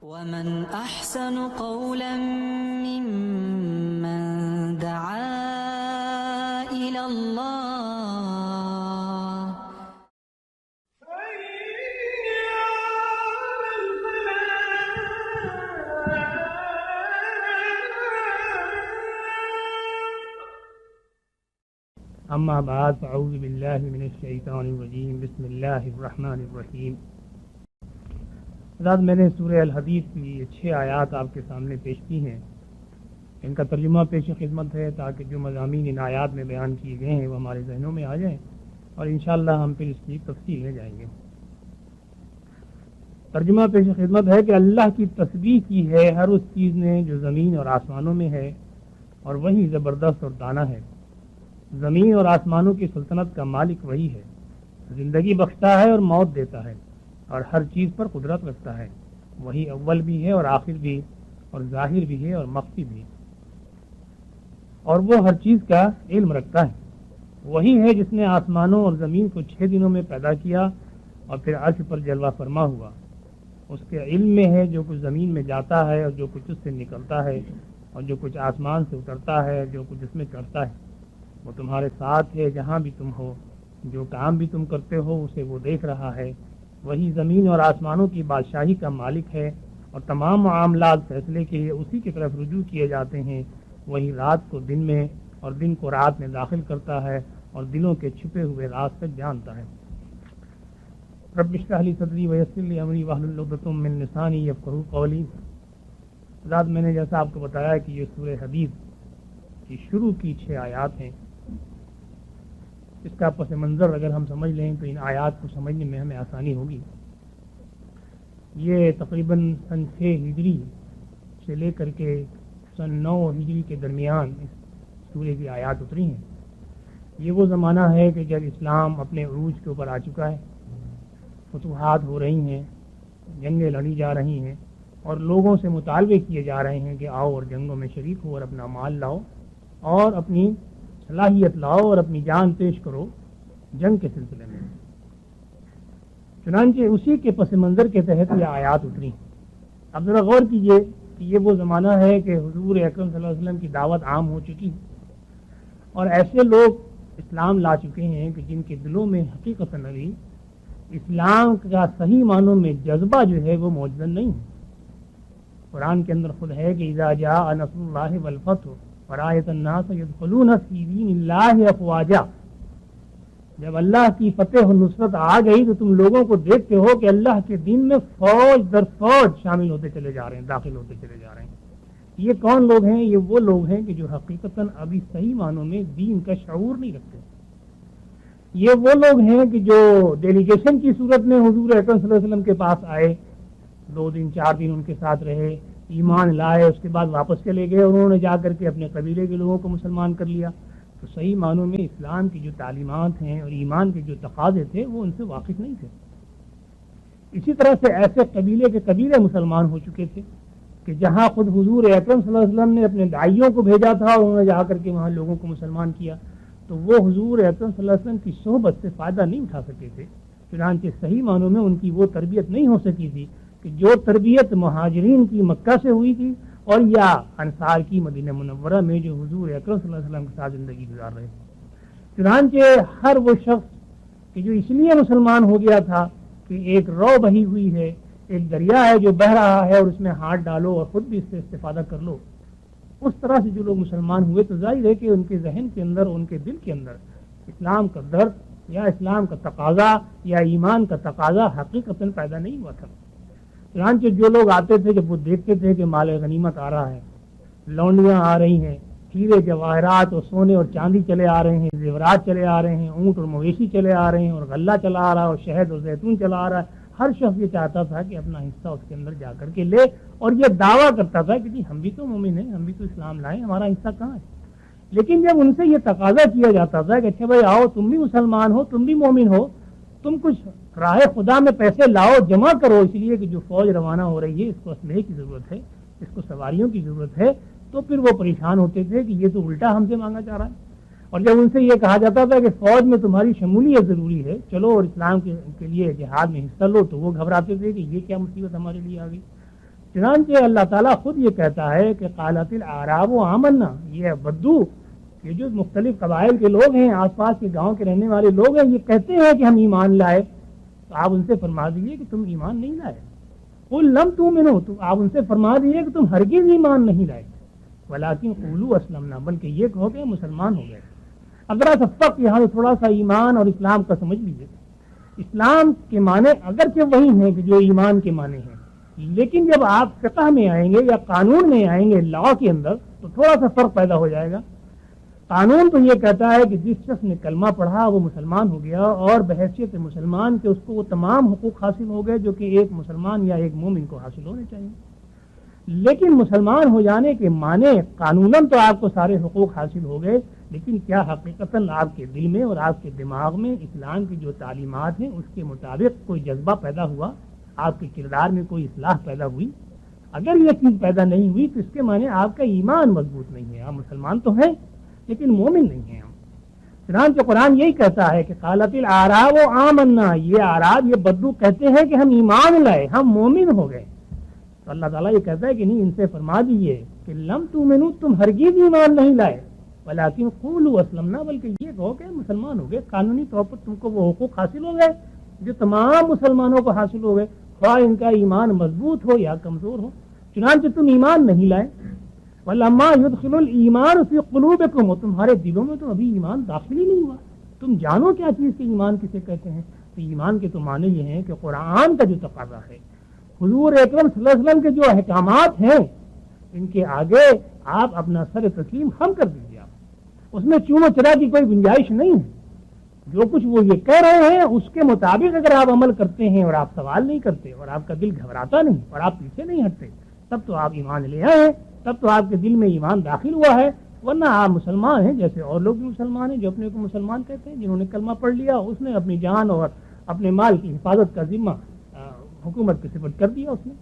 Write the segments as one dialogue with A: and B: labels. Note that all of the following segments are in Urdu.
A: ومن أحسن قولا ممن دعا إلى الله
B: اما بعد فاعوذ باللہ من الشیطان الرجیم بسم اللہ الرحمن الرحیم۔ حضرات، میں نے سورہ الحدید کی 6 آیات آپ کے سامنے پیش کی ہیں۔ ان کا ترجمہ پیش خدمت ہے تاکہ جو مضامین ان آیات میں بیان کیے گئے ہیں وہ ہمارے ذہنوں میں آ جائیں اور انشاءاللہ ہم پھر اس کی تفصیل میں جائیں گے۔ ترجمہ پیش خدمت ہے کہ اللہ کی تسبیح کی ہے ہر اس چیز نے جو زمین اور آسمانوں میں ہے، اور وہی زبردست اور دانا ہے۔ زمین اور آسمانوں کی سلطنت کا مالک وہی ہے، زندگی بخشتا ہے اور موت دیتا ہے، اور ہر چیز پر قدرت رکھتا ہے۔ وہی اول بھی ہے اور آخر بھی، اور ظاہر بھی ہے اور مخفی بھی، اور وہ ہر چیز کا علم رکھتا ہے۔ وہی ہے جس نے آسمانوں اور زمین کو 6 دنوں میں پیدا کیا اور پھر عرش پر جلوہ فرما ہوا۔ اس کے علم میں ہے جو کچھ زمین میں جاتا ہے اور جو کچھ اس سے نکلتا ہے، اور جو کچھ آسمان سے اترتا ہے، جو کچھ اس میں چڑھتا ہے۔ وہ تمہارے ساتھ ہے جہاں بھی تم ہو، جو کام بھی تم کرتے ہو اسے وہ دیکھ رہا ہے۔ وہی زمین اور آسمانوں کی بادشاہی کا مالک ہے، اور تمام معاملات فیصلے کے لیے اسی کی طرف رجوع کیے جاتے ہیں۔ وہی رات کو دن میں اور دن کو رات میں داخل کرتا ہے، اور دلوں کے چھپے ہوئے راز تک جانتا ہے۔ رب اشرح لی صدری ویسر لی امری واحلل عقدۃ من لسانی یفقہوا قولی۔ حضرات، میں نے جیسا آپ کو بتایا کہ یہ سورہ حدید کی شروع کی 6 آیات ہیں۔ اس کا پس منظر اگر ہم سمجھ لیں تو ان آیات کو سمجھنے میں ہمیں آسانی ہوگی۔ یہ تقریباً سن 6 ہجری سے لے کر کے سن 9 ہجری کے درمیان اس سورہ کی آیات اتری ہیں۔ یہ وہ زمانہ ہے کہ جب اسلام اپنے عروج کے اوپر آ چکا ہے، فتوحات ہو رہی ہیں، جنگیں لڑی جا رہی ہیں، اور لوگوں سے مطالبے کیے جا رہے ہیں کہ آؤ اور جنگوں میں شریک ہو اور اپنا مال لاؤ اور اپنی صلاحیت لاؤ اور اپنی جان پیش کرو جنگ کے سلسلے میں۔ چنانچہ اسی کے پس منظر کے تحت یہ آیات اتری۔ اب ذرا غور کیجئے کہ یہ وہ زمانہ ہے کہ حضور اکرم صلی اللہ علیہ وسلم کی دعوت عام ہو چکی ہے، اور ایسے لوگ اسلام لا چکے ہیں کہ جن کے دلوں میں حقیقتاً ابھی اسلام کا صحیح معنوں میں جذبہ جو ہے وہ موجود نہیں ہے۔ قرآن کے اندر خود ہے کہ اذا جاء نصر اللہ والفتح ورأیت الناس يدخلون فی دین اللہ افواجا۔ جب اللہ کی فتح و نصرت آ گئی تو تم لوگوں کو دیکھتے ہو کہ اللہ کے دین میں فوج در فوج شامل ہوتے چلے جا رہے ہیں، داخل ہوتے چلے جا رہے ہیں۔ یہ کون لوگ ہیں؟ یہ وہ لوگ ہیں کہ جو حقیقتاً ابھی صحیح معنوں میں دین کا شعور نہیں رکھتے۔ یہ وہ لوگ ہیں کہ جو ڈیلیگیشن کی صورت میں حضور اکرم صلی اللہ علیہ وسلم کے پاس آئے، 2 دن 4 دن ان کے ساتھ رہے، ایمان لائے، اس کے بعد واپس چلے گئے، انہوں نے جا کر کے اپنے قبیلے کے لوگوں کو مسلمان کر لیا۔ تو صحیح معنوں میں اسلام کی جو تعلیمات ہیں اور ایمان کے جو تقاضے تھے وہ ان سے واقف نہیں تھے۔ اسی طرح سے ایسے قبیلے کے قبیلے مسلمان ہو چکے تھے کہ جہاں خود حضور اکرم صلی اللہ علیہ وسلم نے اپنے داعیوں کو بھیجا تھا اور انہوں نے جا کر کے وہاں لوگوں کو مسلمان کیا، تو وہ حضور اکرم صلی اللہ علیہ وسلم کی صحبت سے فائدہ نہیں اٹھا سکے تھے۔ چنانچہ صحیح معنوں میں ان کی وہ تربیت نہیں ہو سکی تھی کہ جو تربیت مہاجرین کی مکہ سے ہوئی تھی اور یا انصار کی مدینہ منورہ میں جو حضور اکرم صلی اللہ علیہ وسلم کے ساتھ زندگی گزار رہے تھے۔ چنانچہ ہر وہ شخص کہ جو اس لیے مسلمان ہو گیا تھا کہ ایک رو بہی ہوئی ہے، ایک دریا ہے جو بہہ رہا ہے اور اس میں ہاتھ ڈالو اور خود بھی اس سے استفادہ کر لو، اس طرح سے جو لوگ مسلمان ہوئے تو ظاہر ہے کہ ان کے ذہن کے اندر، ان کے دل کے اندر اسلام کا درد یا اسلام کا تقاضا یا ایمان کا تقاضا حقیقتاً پیدا نہیں ہوا تھا۔ چنانچہ جو لوگ آتے تھے جب وہ دیکھتے تھے کہ مال غنیمت آ رہا ہے، لونڈیاں آ رہی ہیں، ہیرے جواہرات اور سونے اور چاندی چلے آ رہے ہیں، زیورات چلے آ رہے ہیں، اونٹ اور مویشی چلے آ رہے ہیں، اور غلہ چلا آ رہا ہے، اور شہد اور زیتون چلا آ رہا ہے، ہر شخص یہ چاہتا تھا کہ اپنا حصہ اس کے اندر جا کر کے لے، اور یہ دعویٰ کرتا تھا کہ جی ہم بھی تو مومن ہیں، ہم بھی تو اسلام لائیں، ہمارا حصہ کہاں ہے؟ لیکن جب ان سے یہ تقاضا کیا جاتا تھا کہ اچھا بھائی آؤ، تم بھی مسلمان ہو، تم بھی مومن ہو، تم کچھ راہ خدا میں پیسے لاؤ، جمع کرو، اس لیے کہ جو فوج روانہ ہو رہی ہے اس کو اسلحے کی ضرورت ہے، اس کو سواریوں کی ضرورت ہے، تو پھر وہ پریشان ہوتے تھے کہ یہ تو الٹا ہم سے مانگا جا رہا ہے۔ اور جب ان سے یہ کہا جاتا تھا کہ فوج میں تمہاری شمولیت ضروری ہے، چلو اور اسلام کے لیے جہاد میں حصہ لو، تو وہ گھبراتے تھے کہ یہ کیا مصیبت ہمارے لیے آ گئی۔ چنانچہ اللہ تعالیٰ خود یہ کہتا ہے کہ قالت الاعراب آمنا، یہ بدو، یہ جو مختلف قبائل کے لوگ ہیں، آس پاس کے گاؤں کے رہنے والے لوگ ہیں، یہ کہتے ہیں کہ ہم ایمان لائے، تو آپ ان سے فرما دیجئے کہ تم ایمان نہیں لائے۔ قل لم تؤمنوا، تو آپ ان سے فرما دیجئے کہ تم ہرگز ایمان نہیں لائے، ولکن قولوا اسلمنا، بلکہ یہ کہو کہ مسلمان ہو گئے۔ اب ذرا سا فرق یہاں تھوڑا سا ایمان اور اسلام کا سمجھ لیجیے۔ اسلام کے معنی اگرچہ وہی ہیں کہ جو ایمان کے معنی ہیں، لیکن جب آپ فقہ میں آئیں گے یا قانون میں آئیں گے، لا کے اندر، تو تھوڑا سا فرق پیدا ہو جائے گا۔ قانون تو یہ کہتا ہے کہ جس شخص نے کلمہ پڑھا وہ مسلمان ہو گیا، اور بحیثیت مسلمان کے اس کو وہ تمام حقوق حاصل ہو گئے جو کہ ایک مسلمان یا ایک مومن کو حاصل ہونے چاہیے۔ لیکن مسلمان ہو جانے کے معنی قانوناً تو آپ کو سارے حقوق حاصل ہو گئے، لیکن کیا حقیقتاً آپ کے دل میں اور آپ کے دماغ میں اسلام کی جو تعلیمات ہیں اس کے مطابق کوئی جذبہ پیدا ہوا، آپ کے کردار میں کوئی اصلاح پیدا ہوئی؟ اگر یہ چیز پیدا نہیں ہوئی تو اس کے معنی آپ کا ایمان مضبوط نہیں ہے۔ آپ مسلمان تو ہیں لیکن مومن نہیں ہیں۔ چنانچہ قرآن یہی کہتا ہے کہ قالت الاعراب آمنا، یہ اعراب، یہ بدو کہتے ہیں کہ ہم ایمان لائے، ہم مومن ہو گئے۔ تو اللہ تعالیٰ یہ کہتا ہے کہ نہیں، ان سے فرما دیجئے کہ لم تؤمنوا، تم ہرگز ایمان نہیں لائے، ولکن قولوا اسلمنا، بلکہ یہ کہو کہ مسلمان ہو گئے۔ قانونی طور پر تم کو وہ حقوق حاصل ہو گئے جو تمام مسلمانوں کو حاصل ہو گئے، خواہ ان کا ایمان مضبوط ہو یا کمزور ہو۔ چنانچہ تم ایمان نہیں لائے، وَلَمَّا يُدْخِلُ الْإِيمَانُ فِي قُلُوبِكُمْ، اور تمہارے دلوں میں تو ابھی ایمان داخل ہی نہیں ہوا، تم جانو کیا چیز کے ایمان کسے کہتے ہیں۔ تو ایمان کے تو معنی یہ ہیں کہ قرآن کا جو تقاضا ہے، حضور اکرم صلی اللہ علیہ وسلم کے جو احکامات ہیں، ان کے آگے آپ اپنا سر تسلیم خم کر دیجیے۔ آپ اس میں چون و چرا کی کوئی گنجائش نہیں ہے۔ جو کچھ وہ یہ کہہ رہے ہیں اس کے مطابق اگر آپ عمل کرتے ہیں اور آپ سوال نہیں کرتے اور آپ کا دل گھبراتا نہیں اور آپ پیچھے نہیں ہٹتے، تب تو آپ ایمان لے آئے ہیں، تب تو آپ کے دل میں ایمان داخل ہوا ہے، ورنہ آپ مسلمان ہیں جیسے اور لوگ بھی مسلمان ہیں جو اپنے کو مسلمان کہتے ہیں۔ جنہوں نے کلمہ پڑھ لیا اس نے اپنی جان اور اپنے مال کی حفاظت کا ذمہ حکومت کے سپرد کر دیا اس نے۔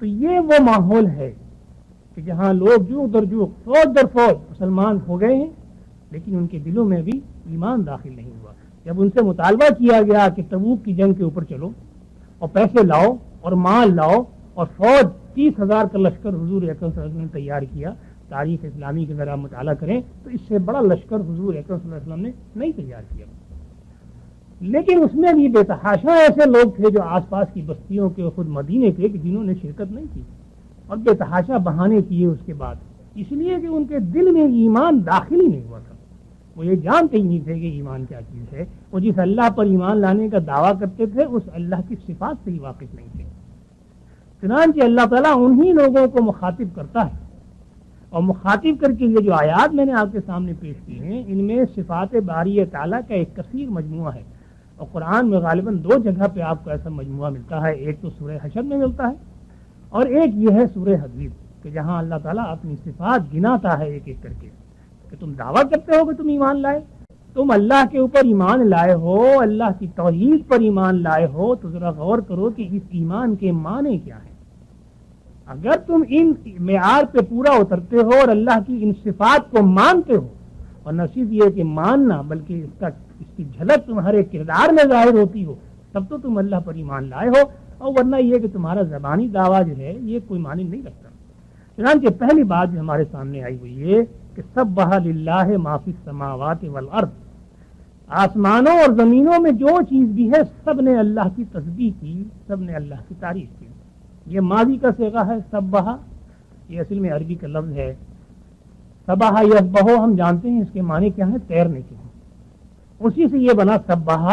B: تو یہ وہ ماحول ہے کہ جہاں لوگ جو در جو فوج در فوج مسلمان ہو گئے ہیں، لیکن ان کے دلوں میں بھی ایمان داخل نہیں ہوا۔ جب ان سے مطالبہ کیا گیا کہ تبوک کی جنگ کے اوپر چلو اور پیسے لاؤ اور مال لاؤ اور فوج 30,000 کا لشکر حضور اکرم صلی اللہ علیہ وسلم نے تیار کیا، تاریخ اسلامی کے ذرا مطالعہ کریں تو اس سے بڑا لشکر حضور اکرم صلی اللہ علیہ وسلم نے نہیں تیار کیا، لیکن اس میں بھی بے تحاشا ایسے لوگ تھے جو آس پاس کی بستیوں کے خود مدینے کے کہ جنہوں نے شرکت نہیں کی اور بے تحاشا بہانے کیے اس کے بعد، اس لیے کہ ان کے دل میں ایمان داخل ہی نہیں ہوا تھا۔ وہ یہ جانتے ہی نہیں تھے کہ ایمان کیا چیز ہے، وہ جس اللہ پر ایمان لانے کا دعویٰ کرتے تھے اس اللہ کی صفات سے ہی واقف نہیں تھے۔ چنانچہ اللہ تعالیٰ انہی لوگوں کو مخاطب کرتا ہے، اور مخاطب کر کے یہ جو آیات میں نے آپ کے سامنے پیش کی ہیں ان میں صفات باری تعالیٰ کا ایک کثیر مجموعہ ہے، اور قرآن میں غالباً 2 جگہ پہ آپ کو ایسا مجموعہ ملتا ہے، ایک تو سورہ حشر میں ملتا ہے اور ایک یہ ہے سورہ حدید، کہ جہاں اللہ تعالیٰ اپنی صفات گناتا ہے ایک ایک کر کے، کہ تم دعویٰ کرتے ہو کہ تم ایمان لائے، تم اللہ کے اوپر ایمان لائے ہو، اللہ کی توحید پر ایمان لائے ہو، تو ذرا غور کرو کہ اس ایمان کے معنی کیا ہیں۔ اگر تم ان معیار پہ پورا اترتے ہو اور اللہ کی ان صفات کو مانتے ہو، اور نہ صرف یہ کہ ماننا بلکہ اس کی جھلک تمہارے کردار میں ظاہر ہوتی ہو، تب تو تم اللہ پر ایمان لائے ہو، اور ورنہ یہ کہ تمہارا زبانی دعویٰ جو ہے یہ کوئی معنی نہیں رکھتا۔ چنانچہ پہلی بات جو ہمارے سامنے آئی وہ یہ کہ سبح للہ ما فی السماوات والارض، آسمانوں اور زمینوں میں جو چیز بھی ہے سب نے اللہ کی تسبیح کی، سب نے اللہ کی تعریف کی۔ یہ ماضی کا صیغہ ہے سبح، یہ اصل میں عربی کا لفظ ہے۔ سبح یسبح ہم جانتے ہیں اس کے معنی کیا ہے، تیرنے کے ہیں، اسی سے یہ بنا سبح،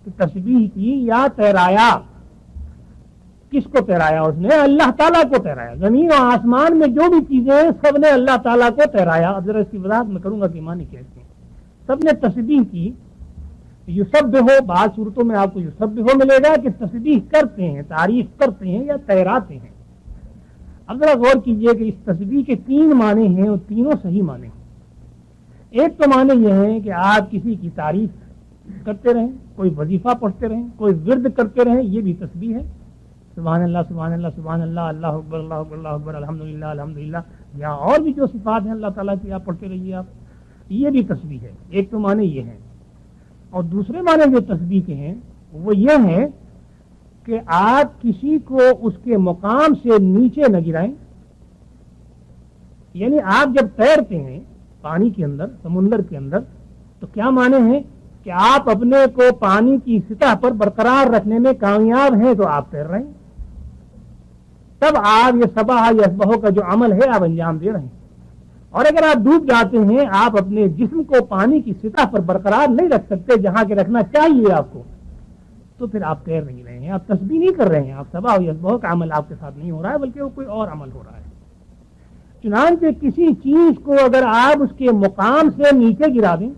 B: کہ تسبیح کی یا تیرایا۔ کس کو تیرایا؟ اس نے اللہ تعالیٰ کو تیرایا۔ زمین و آسمان میں جو بھی چیزیں ہیں سب نے اللہ تعالیٰ کو تیرایا۔ اب ذرا اس کی وضاحت میں کروں گا کہ معنی کیسے ہیں۔ سب نے تسبیح کی، یسبح، بعض صورتوں میں آپ کو یسبح ملے گا کہ تسبیح کرتے ہیں، تعریف کرتے ہیں یا تیراتے ہیں۔ اب ذرا غور کیجئے کہ اس تسبیح کے 3 معنی ہیں اور تینوں صحیح معنی ہیں۔ ایک تو معنی یہ ہے کہ آپ کسی کی تعریف کرتے رہیں، کوئی وظیفہ پڑھتے رہیں، کوئی ورد کرتے رہیں، یہ بھی تسبیح ہے۔ سبحان اللہ سبحان اللہ سبحان اللہ، اللہ اکبر اللہ اکبر اللہ اکبر، الحمدللہ الحمدللہ، یا اور بھی جو صفات ہیں اللہ تعالیٰ کی آپ پڑھتے رہیے، آپ یہ بھی تسبیح ہے۔ ایک تو معنی یہ ہے، اور دوسرے معنی جو تسبیح کے ہیں وہ یہ ہے کہ آپ کسی کو اس کے مقام سے نیچے نہ گرائیں. یعنی آپ جب تیرتے ہیں پانی کے اندر، سمندر کے اندر، تو کیا معنی ہے کہ آپ اپنے کو پانی کی سطح پر برقرار رکھنے میں کامیاب ہیں تو آپ تیر رہے ہیں. تب آپ یہ سباح یسبح کا جو عمل ہے آپ انجام دے رہے ہیں. اور اگر آپ ڈوب جاتے ہیں، آپ اپنے جسم کو پانی کی سطح پر برقرار نہیں رکھ سکتے جہاں کے رکھنا چاہیے آپ کو، تو پھر آپ تیر نہیں رہے ہیں، آپ تسبیح نہیں کر رہے ہیں، آپ سباح یسبح کا عمل آپ کے ساتھ نہیں ہو رہا ہے، بلکہ وہ کوئی اور عمل ہو رہا ہے. چنانچہ کسی چیز کو اگر آپ اس کے مقام سے نیچے گرا دیں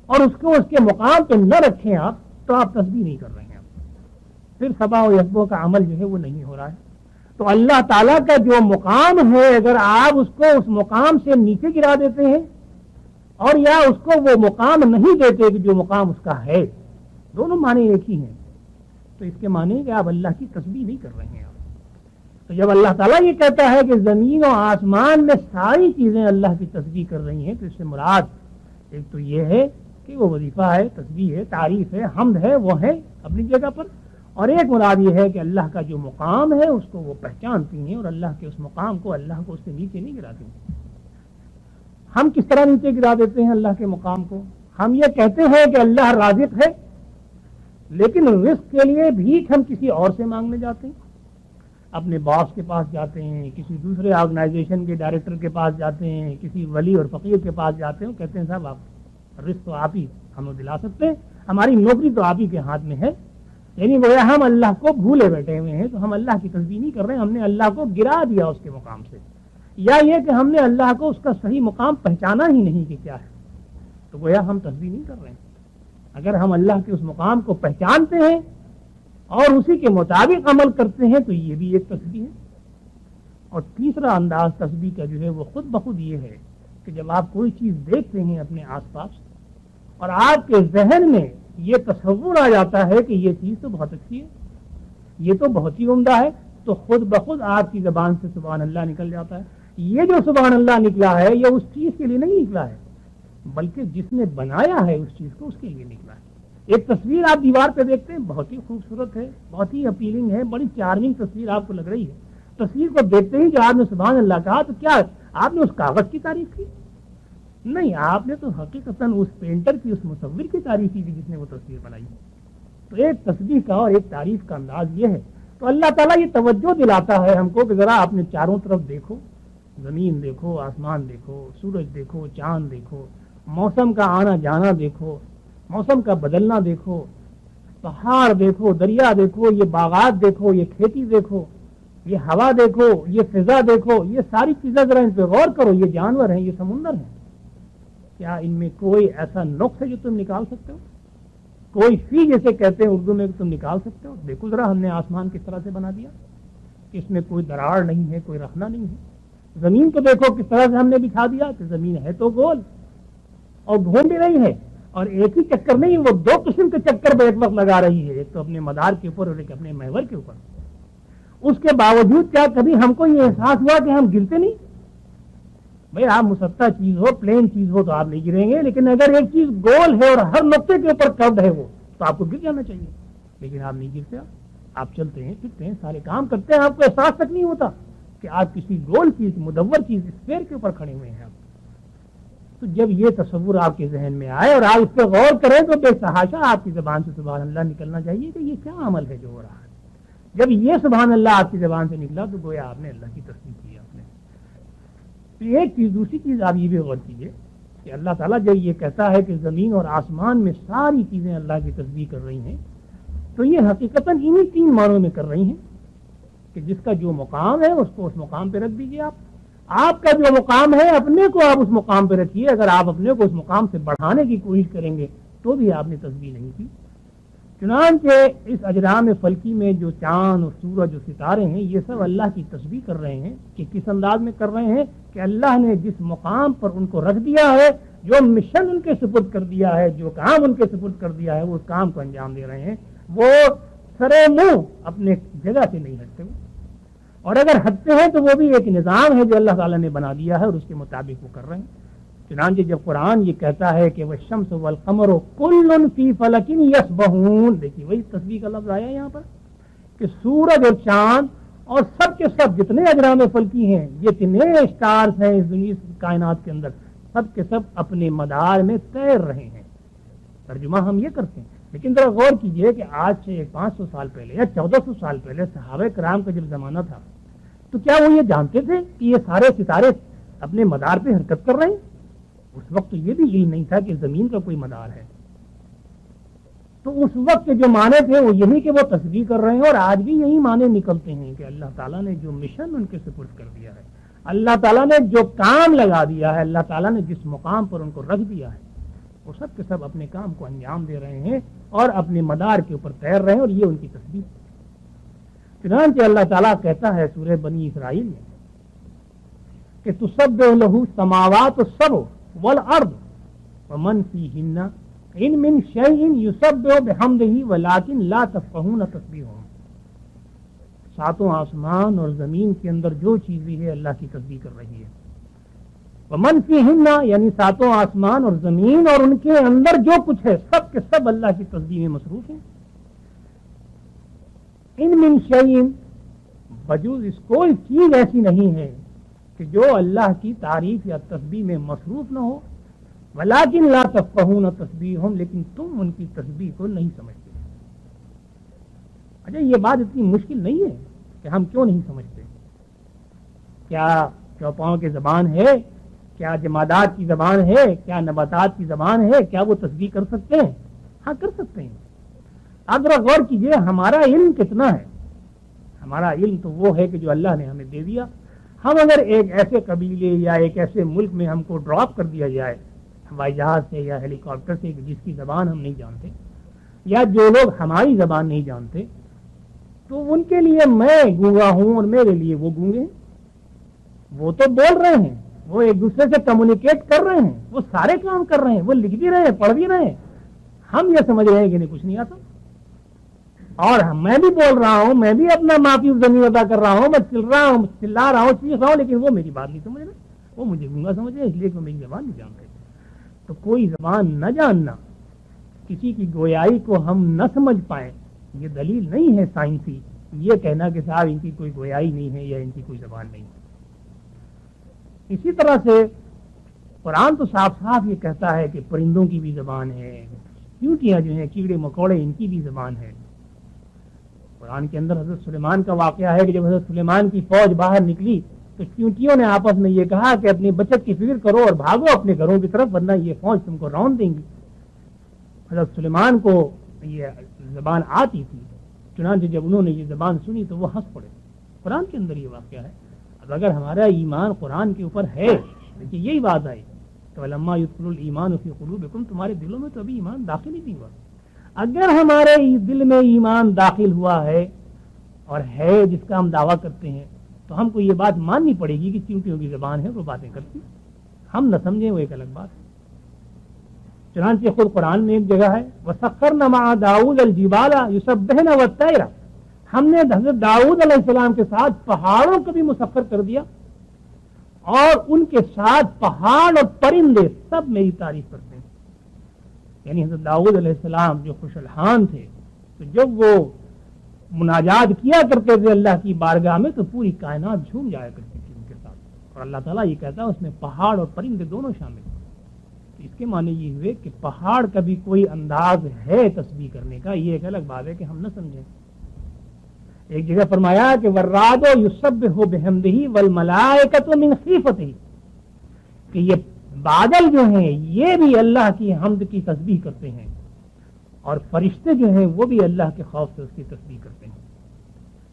B: اور اس کو اس کے مقام پہ نہ رکھیں آپ، تو آپ تسبیح نہیں کر رہے ہیں، پھر سباح و یسبح کا عمل جو ہے وہ نہیں ہو رہا ہے. تو اللہ تعالیٰ کا جو مقام ہے، اگر آپ اس کو اس مقام سے نیچے گرا دیتے ہیں اور یا اس کو وہ مقام نہیں دیتے کہ جو مقام اس کا ہے، دونوں معنی ایک ہی ہیں، تو اس کے معنی کہ آپ اللہ کی تسبیح نہیں کر رہے ہیں. تو جب اللہ تعالیٰ یہ کہتا ہے کہ زمین و آسمان میں ساری چیزیں اللہ کی تسبیح کر رہی ہیں، تو اس سے مراد ایک تو یہ ہے کہ وہ وظیفہ ہے، تسبیح ہے، تعریف ہے، حمد ہے، وہ ہے اپنی جگہ پر، اور ایک مراد یہ ہے کہ اللہ کا جو مقام ہے اس کو وہ پہچانتی ہیں اور اللہ کے اس مقام کو، اللہ کو اس سے نیچے نہیں گراتی. ہم کس طرح نیچے گرا دیتے ہیں اللہ کے مقام کو؟ ہم یہ کہتے ہیں کہ اللہ رازق ہے، لیکن رزق کے لیے بھیک ہم کسی اور سے مانگنے جاتے ہیں، اپنے باس کے پاس جاتے ہیں، کسی دوسرے آرگنائزیشن کے ڈائریکٹر کے پاس جاتے ہیں، کسی ولی اور فقیر کے پاس جاتے ہیں، کہتے ہیں صاحب آپ رزق تو آپ ہی ہمیں دلا سکتے ہیں، ہماری نوکری تو آپ ہی کے ہاتھ میں ہے. یعنی گویا ہم اللہ کو بھولے بیٹھے ہوئے ہیں، تو ہم اللہ کی تسبیح نہیں کر رہے ہیں، ہم نے اللہ کو گرا دیا اس کے مقام سے، یا یہ کہ ہم نے اللہ کو اس کا صحیح مقام پہچانا ہی نہیں کہ کیا ہے، تو گویا ہم تسبیح نہیں کر رہے ہیں. اگر ہم اللہ کے اس مقام کو پہچانتے ہیں اور اسی کے مطابق عمل کرتے ہیں تو یہ بھی ایک تسبیح ہے. اور تیسرا انداز تسبیح کا جو ہے وہ خود بخود یہ ہے کہ جب آپ کوئی چیز دیکھتے ہیں اپنے آس پاس اور آپ کے ذہن میں یہ تصور آ جاتا ہے کہ یہ چیز تو بہت اچھی ہے، یہ تو بہت ہی عمدہ ہے، تو خود بخود آپ کی زبان سے سبحان اللہ نکل جاتا ہے. یہ جو سبحان اللہ نکلا ہے یہ اس چیز کے لیے نہیں نکلا ہے، بلکہ جس نے بنایا ہے اس چیز کو اس کے لیے نکلا ہے. ایک تصویر آپ دیوار پہ دیکھتے ہیں، بہت ہی خوبصورت ہے، بہت ہی اپیلنگ ہے، بڑی چارمنگ تصویر آپ کو لگ رہی ہے. تصویر کو دیکھتے ہی جو آپ نے سبحان اللہ کہا تو کیا آپ نے اس کاغذ کی تعریف کی؟ نہیں، آپ نے تو حقیقتاً اس پینٹر کی، اس مصور کی تعریف کی جس نے وہ تصویر بنائی. تو ایک تسبیح کا اور ایک تعریف کا انداز یہ ہے. تو اللہ تعالیٰ یہ توجہ دلاتا ہے ہم کو کہ ذرا اپنے چاروں طرف دیکھو، زمین دیکھو، آسمان دیکھو، سورج دیکھو، چاند دیکھو، موسم کا آنا جانا دیکھو، موسم کا بدلنا دیکھو، پہاڑ دیکھو، دریا دیکھو، یہ باغات دیکھو، یہ کھیتی دیکھو، یہ ہوا دیکھو، یہ فضا دیکھو، یہ ساری چیزیں ذرا ان پہ غور کرو. یہ جانور ہیں، یہ سمندر ہیں، کیا ان میں کوئی ایسا نقص ہے جو تم نکال سکتے ہو؟ کوئی فی جیسے کہتے ہیں اردو میں کہ تم نکال سکتے ہو؟ دیکھو ذرا ہم نے آسمان کس طرح سے بنا دیا کہ اس میں کوئی دراڑ نہیں ہے، کوئی رخنا نہیں ہے. زمین کو دیکھو کس طرح سے ہم نے بچھا دیا کہ زمین ہے تو گول اور گھوم بھی رہی ہے، اور ایک ہی چکر نہیں، وہ دو قسم کے چکر ایک وقت لگا رہی ہے، ایک تو اپنے مدار کے اوپر اور ایک اپنے محور کے اوپر. اس کے باوجود کیا کبھی ہم کو یہ احساس ہوا کہ ہم گرتے نہیں؟ بھائی آپ مسطح چیز ہو، پلین چیز ہو تو آپ نہیں گریں گے، لیکن اگر ایک چیز گول ہے اور ہر نقطے کے اوپر کرد ہے وہ تو آپ کو گر جانا چاہیے، لیکن آپ نہیں گرتے. آپ چلتے ہیں، پھرتے ہیں، سارے کام کرتے ہیں، آپ کو احساس تک نہیں ہوتا کہ آپ کسی گول چیز، مدور چیز، اسفیئر کے اوپر کھڑے ہوئے ہیں. آپ تو جب یہ تصور آپ کے ذہن میں آئے اور آپ اس پہ غور کریں تو بے تحاشا آپ کی زبان سے سبحان اللہ نکلنا چاہیے کہ یہ کیا عمل ہے جو ہو رہا ہے. جب یہ سبحان اللہ آپ کی زبان سے نکلا تو گویا آپ نے اللہ کی تسبیح کی. آپ نے تو ایک چیز. دوسری چیز آپ یہ بھی غور کیجیے کہ اللہ تعالیٰ جب یہ کہتا ہے کہ زمین اور آسمان میں ساری چیزیں اللہ کی تسبیح کر رہی ہیں تو یہ حقیقتاً انہی تین معنوں میں کر رہی ہیں کہ جس کا جو مقام ہے اس کو اس مقام پہ رکھ دیجیے. آپ کا جو مقام ہے اپنے کو آپ اس مقام پہ رکھیے. اگر آپ اپنے کو اس مقام سے بڑھانے کی کوشش کریں گے تو بھی آپ نے تسبیح نہیں کی. چنانچہ اس اجرام فلکی میں جو چاند اور سورج اور ستارے ہیں یہ سب اللہ کی تسبیح کر رہے ہیں. کہ کس انداز میں کر رہے ہیں کہ اللہ نے جس مقام پر ان کو رکھ دیا ہے، جو مشن ان کے سپرد کر دیا ہے، جو کام ان کے سپرد کر دیا ہے، وہ اس کام کو انجام دے رہے ہیں. وہ سرے منہ اپنے جگہ سے نہیں ہٹتے، اور اگر ہٹتے ہیں تو وہ بھی ایک نظام ہے جو اللہ تعالیٰ نے بنا دیا ہے اور اس کے مطابق وہ کر رہے ہیں. چنانچہ جب قرآن یہ کہتا ہے کہ والشمس والقمر کل فی فلک یسبحون، دیکھیے وہی تسبیح کا لفظ آیا یہاں پر. کہ سورج اور چاند اور سب کے سب جتنے اجرام فلکی ہیں، جتنے اسٹارز ہیں اس دنیا کائنات کے اندر، سب کے سب اپنے مدار میں تیر رہے ہیں۔ ترجمہ ہم یہ کرتے ہیں، لیکن ذرا غور کیجئے کہ آج سے 500 سال پہلے یا 1400 سال پہلے صحابہ کرام کا جب زمانہ تھا تو کیا وہ یہ جانتے تھے کہ یہ سارے ستارے اپنے مدار پہ حرکت کر رہے ہیں؟ اس وقت تو یہ بھی علم نہیں تھا کہ زمین کا کوئی مدار ہے۔ تو اس وقت کے جو معنی تھے وہ یہی کہ وہ تصدیق کر رہے ہیں، اور آج بھی یہی معنی نکلتے ہیں کہ اللہ تعالیٰ نے جو مشن ان کے سپرد کر دیا ہے، اللہ تعالیٰ نے جو کام لگا دیا ہے، اللہ تعالیٰ نے جس مقام پر ان کو رکھ دیا ہے، وہ سب کے سب اپنے کام کو انجام دے رہے ہیں اور اپنے مدار کے اوپر تیر رہے ہیں، اور یہ ان کی تصدیق۔ چنانچہ اللہ تعالیٰ کہتا ہے سورہ بنی اسرائیل میں کہ تسبح لہ السماوات السبع والارض ومن فیہن ان من شیء یسبح بحمدہ ولکن لا تفقہون تسبیحہم، ساتوں آسمان اور زمین کے اندر جو چیز بھی ہے اللہ کی تسبیح کر رہی ہے۔ ومن فیہن یعنی ساتوں آسمان اور زمین اور ان کے اندر جو کچھ ہے سب کے سب اللہ کی تسبیح میں مصروف ہیں۔ ان من شیء بجوز اس کوئی چیز ایسی نہیں ہے کہ جو اللہ کی تعریف یا تسبیح میں مصروف نہ ہو، ولیکن لا تفقہون تسبیحہم، لیکن تم ان کی تسبیح کو نہیں سمجھتے۔ اچھا، یہ بات اتنی مشکل نہیں ہے کہ ہم کیوں نہیں سمجھتے؟ کیا چوپاؤں کی زبان ہے؟ کیا جمادات کی زبان ہے؟ کیا نباتات کی زبان ہے؟ کیا وہ تسبیح کر سکتے ہیں؟ ہاں کر سکتے ہیں۔ آپ ذرا غور کیجئے ہمارا علم کتنا ہے۔ ہمارا علم تو وہ ہے کہ جو اللہ نے ہمیں دے دیا۔ ہم اگر ایک ایسے قبیلے یا ایک ایسے ملک میں ہم کو ڈراپ کر دیا جائے ہوائی جہاز سے یا ہیلی کاپٹر سے جس کی زبان ہم نہیں جانتے، یا جو لوگ ہماری زبان نہیں جانتے، تو ان کے لیے میں گونگا ہوں اور میرے لیے وہ گونگے، وہ تو بول رہے ہیں، وہ ایک دوسرے سے کمیونیکیٹ کر رہے ہیں، وہ سارے کام کر رہے ہیں، وہ لکھ بھی رہے ہیں، پڑھ بھی رہے ہیں، ہم یہ سمجھ رہے ہیں کہ انہیں کچھ نہیں آتا۔ اور میں بھی بول رہا ہوں، میں بھی اپنا معافی ضمیر ادا کر رہا ہوں، میں چلا رہا ہوں، چیخ رہا ہوں، لیکن وہ میری بات نہیں سمجھ رہے، وہ مجھے گونگا سمجھ رہے، اس لیے کہ میری زبان نہیں جانتے۔ تو کوئی زبان نہ جاننا، کسی کی گویائی کو ہم نہ سمجھ پائیں، یہ دلیل نہیں ہے سائنسی یہ کہنا کہ صاحب ان کی کوئی گویائی نہیں ہے یا ان کی کوئی زبان نہیں ہے۔ اسی طرح سے قرآن تو صاف صاف یہ کہتا ہے کہ پرندوں کی بھی زبان ہے، چیونٹیاں جو ہیں، کیڑے مکوڑے، ان کی بھی زبان ہے۔ قرآن کے اندر حضرت سلیمان کا واقعہ ہے کہ جب حضرت سلیمان کی فوج باہر نکلی تو چیونٹیوں نے آپس میں یہ کہا کہ اپنی بچت کی فکر کرو اور بھاگو اپنے گھروں کی طرف، ورنہ یہ فوج تم کو رون دیں گی۔ حضرت سلیمان کو یہ زبان آتی تھی، چنانچہ جب انہوں نے یہ زبان سنی تو وہ ہنس پڑے۔ قرآن کے اندر یہ واقعہ ہے۔ اب اگر ہمارا ایمان قرآن کے اوپر ہے، دیکھیے یہی بات آئی کہ لما یدخل الایمان فی قلوبکم، تمہارے دلوں میں تو ابھی ایمان داخل ہی نہیں ہوا۔ اگر ہمارے دل میں ایمان داخل ہوا ہے اور ہے جس کا ہم دعویٰ کرتے ہیں، تو ہم کو یہ بات ماننی پڑے گی کہ چیونٹیوں کی زبان ہے، وہ باتیں کرتی، ہم نہ سمجھیں وہ ایک الگ بات ہے۔ چنانچہ خود قرآن میں ایک جگہ ہے وَسَخَّرْنَ مَعَ دَاوُودَ الْجِبَالَ يُسَبِّحْنَ وَالطَّيْرَ، ہم نے حضرت داؤد علیہ السلام کے ساتھ پہاڑوں کو بھی مسخر کر دیا، اور ان کے ساتھ پہاڑ اور پرندے سب میری تعریف کرتے ہیں۔ یعنی حضرت داؤد علیہ السلام جو خوش الحان تھے، تو جب وہ مناجات کیا کرتے تھے اللہ کی بارگاہ میں تو پوری کائنات جھوم جایا کرتی تھی ان کے ساتھ، اور اللہ تعالیٰ یہ کہتا ہے اس میں پہاڑ اور پرندے دونوں شامل ہیں۔ تو اس کے معنی یہ ہوئے کہ پہاڑ کا بھی کوئی انداز ہے تسبیح کرنے کا، یہ ایک الگ بات ہے کہ ہم نہ سمجھیں۔ ایک جگہ فرمایا کہ والرعد یسبح بحمدہ والملائکۃ من خیفتہ، کہ یہ بادل جو ہیں یہ بھی اللہ کی حمد کی تسبیح کرتے ہیں، اور فرشتے جو ہیں وہ بھی اللہ کے خوف سے اس کی تسبیح کرتے ہیں۔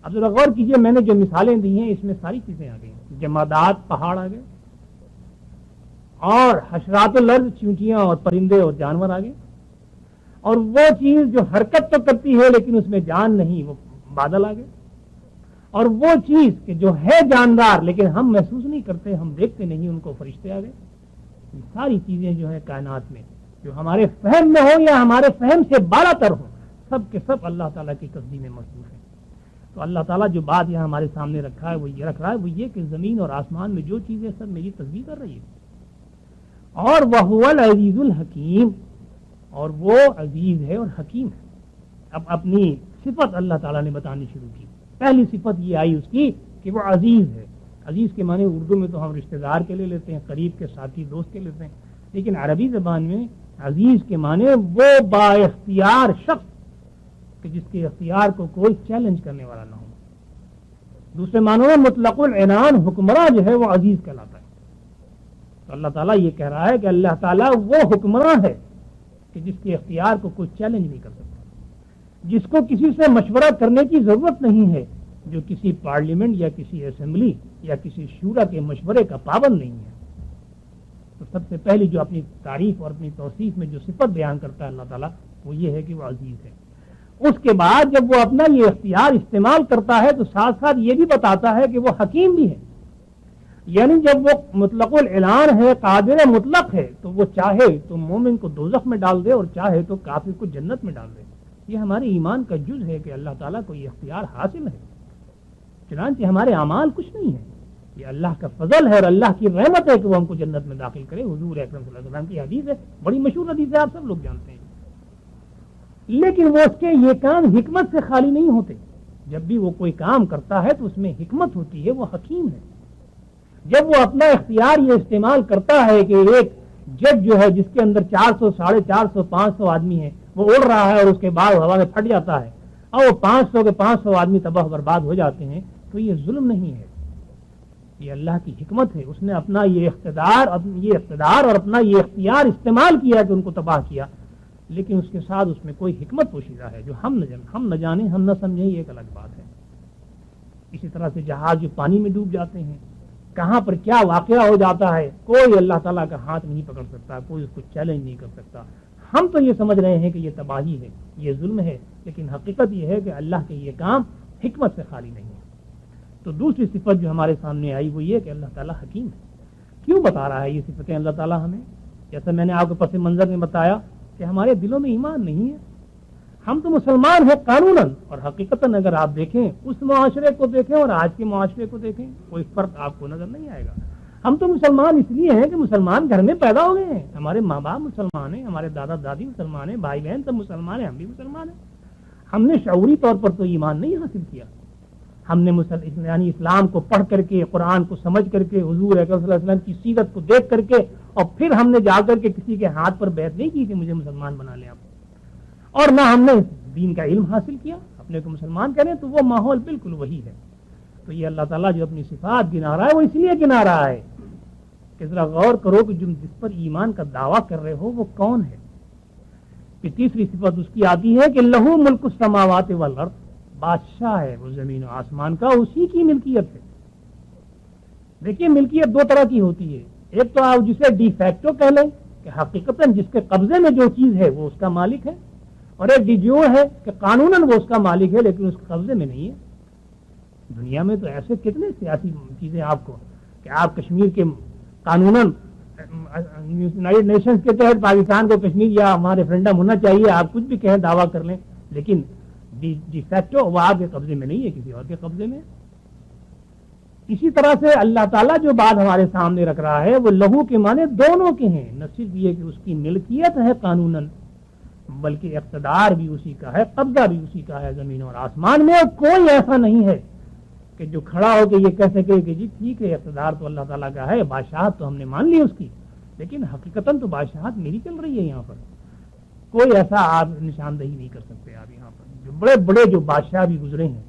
B: اب ذرا غور کیجئے، میں نے جو مثالیں دی ہیں اس میں ساری چیزیں آ گئی، جمادات پہاڑ آ گئے، اور حشرات الارض چیونٹیاں اور پرندے اور جانور آ گئے، اور وہ چیز جو حرکت تو کرتی ہے لیکن اس میں جان نہیں وہ بادل آ گئے، اور وہ چیز کہ جو ہے جاندار لیکن ہم محسوس نہیں کرتے، ہم دیکھتے نہیں، ان کو فرشتے آ گئے۔ یہ ساری چیزیں جو ہیں کائنات میں جو ہمارے فہم میں ہو یا ہمارے فہم سے بالا تر ہو، سب کے سب اللہ تعالیٰ کی تسبیح میں مصروف ہیں۔ تو اللہ تعالیٰ جو بات یہاں ہمارے سامنے رکھا ہے وہ یہ رکھ رہا ہے، وہ یہ کہ زمین اور آسمان میں جو چیزیں سب میری تسبیح کر رہی ہے، اور وَهُوَ الْعَزِيزُ الْحَكِيمُ، اور وہ عزیز ہے اور حکیم ہے۔ اب اپنی صفت اللہ تعالیٰ نے بتانی شروع کی. پہلی صفت یہ آئی اس کی کہ وہ عزیز ہے. عزیز کے معنی اردو میں تو ہم رشتہ دار کے لے لیتے ہیں, قریب کے ساتھی دوست کے لیتے ہیں, لیکن عربی زبان میں عزیز کے معنی وہ با اختیار شخص کہ جس کے اختیار کو کوئی چیلنج کرنے والا نہ ہو. دوسرے معنوں میں مطلق العنان حکمراں جو ہے وہ عزیز کہلاتا ہے. تو اللہ تعالیٰ یہ کہہ رہا ہے کہ اللہ تعالیٰ وہ حکمراں ہے کہ جس کے اختیار کو کوئی چیلنج نہیں کر سکتا, جس کو کسی سے مشورہ کرنے کی ضرورت نہیں ہے, جو کسی پارلیمنٹ یا کسی اسمبلی یا کسی شورا کے مشورے کا پابند نہیں ہے. تو سب سے پہلی جو اپنی تعریف اور اپنی توصیف میں جو صفت بیان کرتا ہے اللہ تعالیٰ وہ یہ ہے کہ وہ عزیز ہے. اس کے بعد جب وہ اپنا یہ اختیار استعمال کرتا ہے تو ساتھ ساتھ یہ بھی بتاتا ہے کہ وہ حکیم بھی ہے. یعنی جب وہ مطلق الاعلان ہے, قادر مطلق ہے, تو وہ چاہے تو مومن کو دوزخ میں ڈال دے اور چاہے تو کافر کو جنت میں ڈال دے. یہ ہمارے ایمان کا جز ہے کہ اللہ تعالیٰ کو یہ اختیار حاصل ہے. چنانچہ ہمارے اعمال کچھ نہیں ہے, یہ اللہ کا فضل ہے اور اللہ کی رحمت ہے کہ وہ ہم کو جنت میں داخل کرے. حضور اکرم صلی اللہ علیہ وسلم کی حدیث ہے, بڑی مشہور حدیث ہے, آپ سب لوگ جانتے ہیں. لیکن وہ اس کے یہ کام حکمت سے خالی نہیں ہوتے. جب بھی وہ کوئی کام کرتا ہے تو اس میں حکمت ہوتی ہے, وہ حکیم ہے. جب وہ اپنا اختیار یہ استعمال کرتا ہے کہ ایک جج جو ہے جس کے اندر 400, 450, 500 آدمی ہیں, وہ اڑ رہا ہے اور اس کے بعد ہوا میں پھٹ جاتا ہے اور وہ 500 کے 500 آدمی تباہ برباد ہو جاتے ہیں, تو یہ ظلم نہیں ہے, یہ اللہ کی حکمت ہے. اس نے اپنا یہ اقتدار اور اپنا یہ اختیار استعمال کیا کہ ان کو تباہ کیا, لیکن اس کے ساتھ اس میں کوئی حکمت پوشیدہ ہے جو ہم نہ جانیں, ہم نہ سمجھیں, یہ ایک الگ بات ہے. اسی طرح سے جہاز جو پانی میں ڈوب جاتے ہیں, کہاں پر کیا واقعہ ہو جاتا ہے, کوئی اللہ تعالیٰ کا ہاتھ نہیں پکڑ سکتا, کوئی اس کو چیلنج نہیں کر سکتا. ہم تو یہ سمجھ رہے ہیں کہ یہ تباہی ہے, یہ ظلم ہے, لیکن حقیقت یہ ہے کہ اللہ کے یہ کام حکمت سے خالی نہیں ہے. تو دوسری صفت جو ہمارے سامنے آئی وہ یہ کہ اللہ تعالیٰ حکیم ہے. کیوں بتا رہا ہے یہ صفتیں اللہ تعالیٰ ہمیں؟ جیسا میں نے آپ کو پس منظر میں بتایا کہ ہمارے دلوں میں ایمان نہیں ہے. ہم تو مسلمان ہیں قانوناً, اور حقیقتاً اگر آپ دیکھیں اس معاشرے کو دیکھیں اور آج کے معاشرے کو دیکھیں, کوئی فرق آپ کو نظر نہیں آئے گا. ہم تو مسلمان اس لیے ہیں کہ مسلمان گھر میں پیدا ہو گئے ہیں, ہمارے ماں باپ مسلمان ہیں, ہمارے دادا دادی مسلمان ہیں, بھائی بہن سب مسلمان ہیں, ہم بھی مسلمان ہیں. ہم نے شعوری طور پر تو ایمان نہیں حاصل کیا. ہم نے یعنی اسلام کو پڑھ کر کے, قرآن کو سمجھ کر کے, حضور اکرم صلی اللہ علیہ وسلم کی سیرت کو دیکھ کر کے, اور پھر ہم نے جا کر کے کسی کے ہاتھ پر بیعت نہیں کی کہ مجھے مسلمان بنا لیں آپ, اور نہ ہم نے دین کا علم حاصل کیا اپنے کو مسلمان کریں. تو وہ ماحول بالکل وہی ہے. تو یہ اللہ تعالیٰ جو اپنی صفات گنا رہا ہے وہ اس لیے گنا رہا ہے کہ ذرا غور کرو کہ جس پر ایمان کا دعویٰ کر رہے ہو وہ کون ہے. پھر تیسری صفت اس کی آتی ہے کہ لہو ملک السماوات والارض, بادشاہ ہے وہ زمین و آسمان کا, اسی کی ملکیت ہے. دیکھیے ملکیت دو طرح کی ہوتی ہے. ایک تو آپ جسے ڈی فیکٹو کہہ لیں کہ حقیقتاً جس کے قبضے میں جو چیز ہے وہ اس کا مالک ہے, اور ایک ڈی جو ہے کہ قانوناً وہ اس کا مالک ہے لیکن اس کے قبضے میں نہیں ہے. دنیا میں تو ایسے کتنے سیاسی چیزیں آپ کو کہ آپ کشمیر کے قانوناً یونائیٹڈ نیشنز کے تحت پاکستان کو کشمیر یا ہمارے ریفرنڈم ہونا چاہیے, آپ کچھ بھی کہیں دعویٰ کر لیں, لیکن ڈی فیکٹو وہ آپ کے قبضے میں نہیں ہے, کسی اور کے قبضے میں. اسی طرح سے اللہ تعالیٰ جو بات ہمارے سامنے رکھ رہا ہے وہ لہو کے معنی دونوں کے ہیں. نہ صرف یہ کہ اس کی ملکیت ہے قانوناً, بلکہ اقتدار بھی اسی کا ہے, قبضہ بھی اسی کا ہے زمین اور آسمان میں. کوئی ایسا نہیں ہے کہ جو کھڑا ہو کے یہ کہہ سکے کہ جی ٹھیک ہے اقتدار تو اللہ تعالیٰ کا ہے, بادشاہت تو ہم نے مان لی اس کی, لیکن حقیقتاً تو بادشاہت میری چل رہی ہے یہاں پر. کوئی ایسا آپ نشاندہی نہیں کر سکتے. آپ یہاں پر جو بڑے بڑے جو بادشاہ بھی گزرے ہیں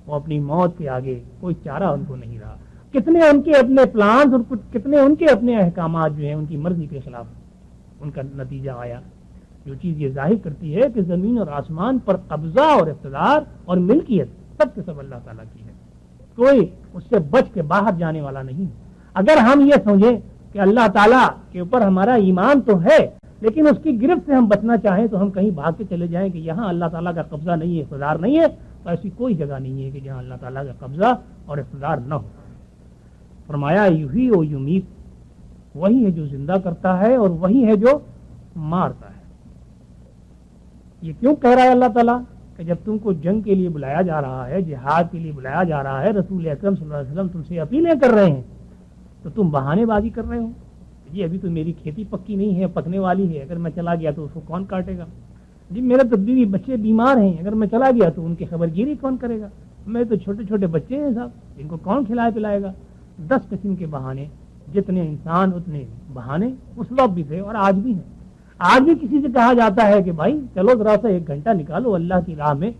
B: وہ اپنی موت کے آگے کوئی چارہ ان کو نہیں رہا. کتنے ان کے اپنے پلانز اور کتنے ان کے اپنے احکامات جو ہیں ان کی مرضی کے خلاف ان کا نتیجہ آیا. جو چیز یہ ظاہر کرتی ہے کہ زمین اور آسمان پر قبضہ اور اقتدار اور ملکیت سب کے سب اللہ تعالیٰ کی ہے, کوئی اس سے بچ کے باہر جانے والا نہیں. اگر ہم یہ سمجھیں کہ اللہ تعالیٰ کے اوپر ہمارا ایمان تو ہے لیکن اس کی گرفت سے ہم بچنا چاہیں تو ہم کہیں بھاگ کے چلے جائیں کہ یہاں اللہ تعالیٰ کا قبضہ نہیں ہے, اقتدار نہیں ہے, تو ایسی کوئی جگہ نہیں ہے کہ جہاں اللہ تعالیٰ کا قبضہ اور اقتدار نہ ہو. فرمایا یحیی و یمیت, وہی ہے جو زندہ کرتا ہے اور وہی ہے جو مارتا ہے. یہ کیوں کہہ رہا ہے اللہ تعالیٰ کہ جب تم کو جنگ کے لیے بلایا جا رہا ہے, جہاد کے لیے بلایا جا رہا ہے, رسول اکرم صلی اللہ علیہ وسلم تم سے اپیلیں کر رہے ہیں, تو تم بہانے بازی کر رہے ہو. یہ ابھی تو میری کھیتی پکی نہیں ہے, پکنے والی ہے, اگر میں چلا گیا تو اس کو کون کاٹے گا. جی میرے تو بیوی بچے بیمار ہیں، اگر میں چلا گیا تو ان کی خبر گیری کون کرے گا؟ میں تو چھوٹے چھوٹے بچے ہیں صاحب، ان کو کون کھلائے پلائے گا؟ 10 قسم کے بہانے، جتنے انسان اتنے بہانے اس وقت بھی تھے اور آج بھی ہیں۔ آج بھی کسی سے کہا جاتا ہے کہ بھائی چلو ذرا سا 1 گھنٹہ نکالو اللہ کی راہ میں،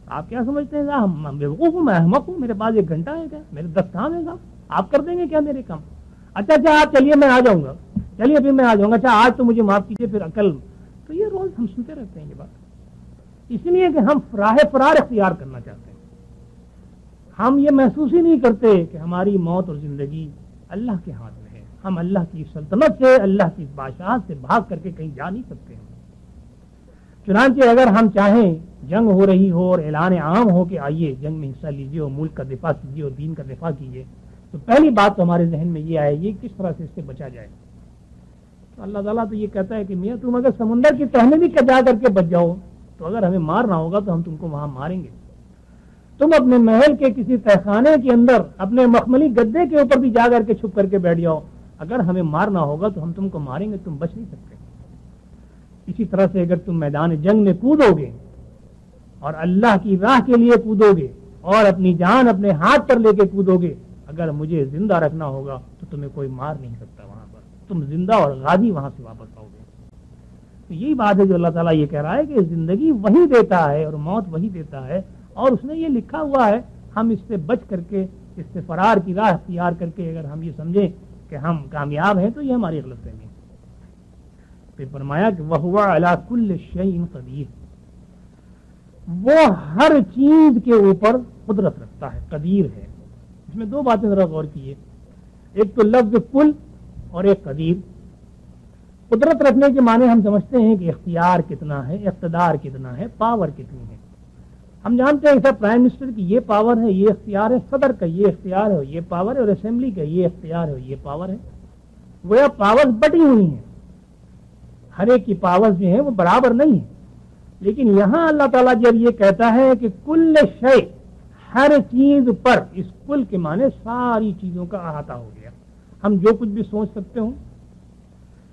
B: آپ کیا سمجھتے ہیں صاحب بیوقوف ہوں، میں احمق ہوں، میرے پاس 1 گھنٹہ ہے کیا؟ میرے 10 کام ہیں صاحب، آپ کر دیں گے کیا میرے کام؟ اچھا آپ چلیے میں آ جاؤں گا، چلیے پھر میں آ جاؤں گا، اچھا آج تو مجھے معاف کیجیے، پھر عقل۔ تو یہ روز ہم سنتے رہتے ہیں یہ بات، اس لیے کہ ہم راہ فرار اختیار کرنا چاہتے ہیں۔ ہم یہ محسوس ہی نہیں کرتے کہ ہماری موت اور زندگی اللہ کے ہاتھ میں ہے، ہم اللہ کی سلطنت سے، اللہ کی بادشاہت سے بھاگ کر کے کہیں جا نہیں سکتے ہیں۔ چنانچہ اگر ہم چاہیں جنگ ہو رہی ہو اور اعلان عام ہو کہ آئیے جنگ میں حصہ لیجیے اور ملک کا دفاع کیجیے اور دین کا دفاع کیجیے، تو پہلی بات تو ہمارے ذہن میں یہ آئے گی کس طرح سے اس سے بچا جائے۔ تو اللہ تعالیٰ تو یہ کہتا ہے کہ میاں تم اگر سمندر کی تہ میں بھی جا کر کے بچ جاؤ تو اگر ہمیں مارنا ہوگا تو ہم تم کو وہاں ماریں گے۔ تم اپنے محل کے کسی تہخانے کے اندر اپنے مخملی گدے کے اوپر بھی جا کر کے چھپ کر کے بیٹھ جاؤ، اگر ہمیں مارنا ہوگا تو ہم تم کو ماریں گے، تم بچ نہیں سکتے۔ اسی طرح سے اگر تم میدان جنگ میں کودو گے اور اللہ کی راہ کے لیے کودو گے اور اپنی جان اپنے ہاتھ پر لے کے کودو گے، اگر مجھے زندہ رکھنا ہوگا تو تمہیں کوئی مار نہیں سکتا، وہاں پر تم زندہ اور غازی وہاں سے واپس آؤ گے۔ تو یہی بات ہے جو اللہ تعالیٰ یہ کہہ رہا ہے کہ زندگی وہی دیتا ہے اور موت وہی دیتا ہے، اور اس نے یہ لکھا ہوا ہے، ہم اس سے بچ کر کے، اس سے فرار کی راہ اختیار کر کے اگر ہم یہ سمجھیں کہ ہم کامیاب ہیں تو یہ ہماری غلط فہمی ہے۔ پھر فرمایا کہ وَهُوَ عَلَى كُلِّ شَيْءٍ قَدِيرٌ، وہ ہر چیز کے اوپر قدرت رکھتا ہے، قدیر ہے۔ اس میں 2 باتیں ذرا غور کیجیے، ایک تو لفظ کل اور ایک قدیر۔ قدرت رکھنے کے معنی ہم سمجھتے ہیں کہ اختیار کتنا ہے، اقتدار کتنا ہے، پاور کتنی ہے۔ ہم جانتے ہیں کہ پرائم منسٹر کی یہ پاور ہے، یہ اختیار ہے، صدر کا یہ اختیار ہے، یہ پاور ہے، اور اسمبلی کا یہ اختیار ہے، یہ پاور ہے۔ وہ پاورز بٹی ہوئی ہیں، ہر ایک کی پاورز جو ہیں وہ برابر نہیں ہیں، لیکن یہاں اللہ تعالیٰ جب یہ کہتا ہے کہ کل شے، ہر چیز پر، اس کل کے معنی ساری چیزوں کا احاطہ ہو گیا۔ ہم جو کچھ بھی سوچ سکتے ہوں،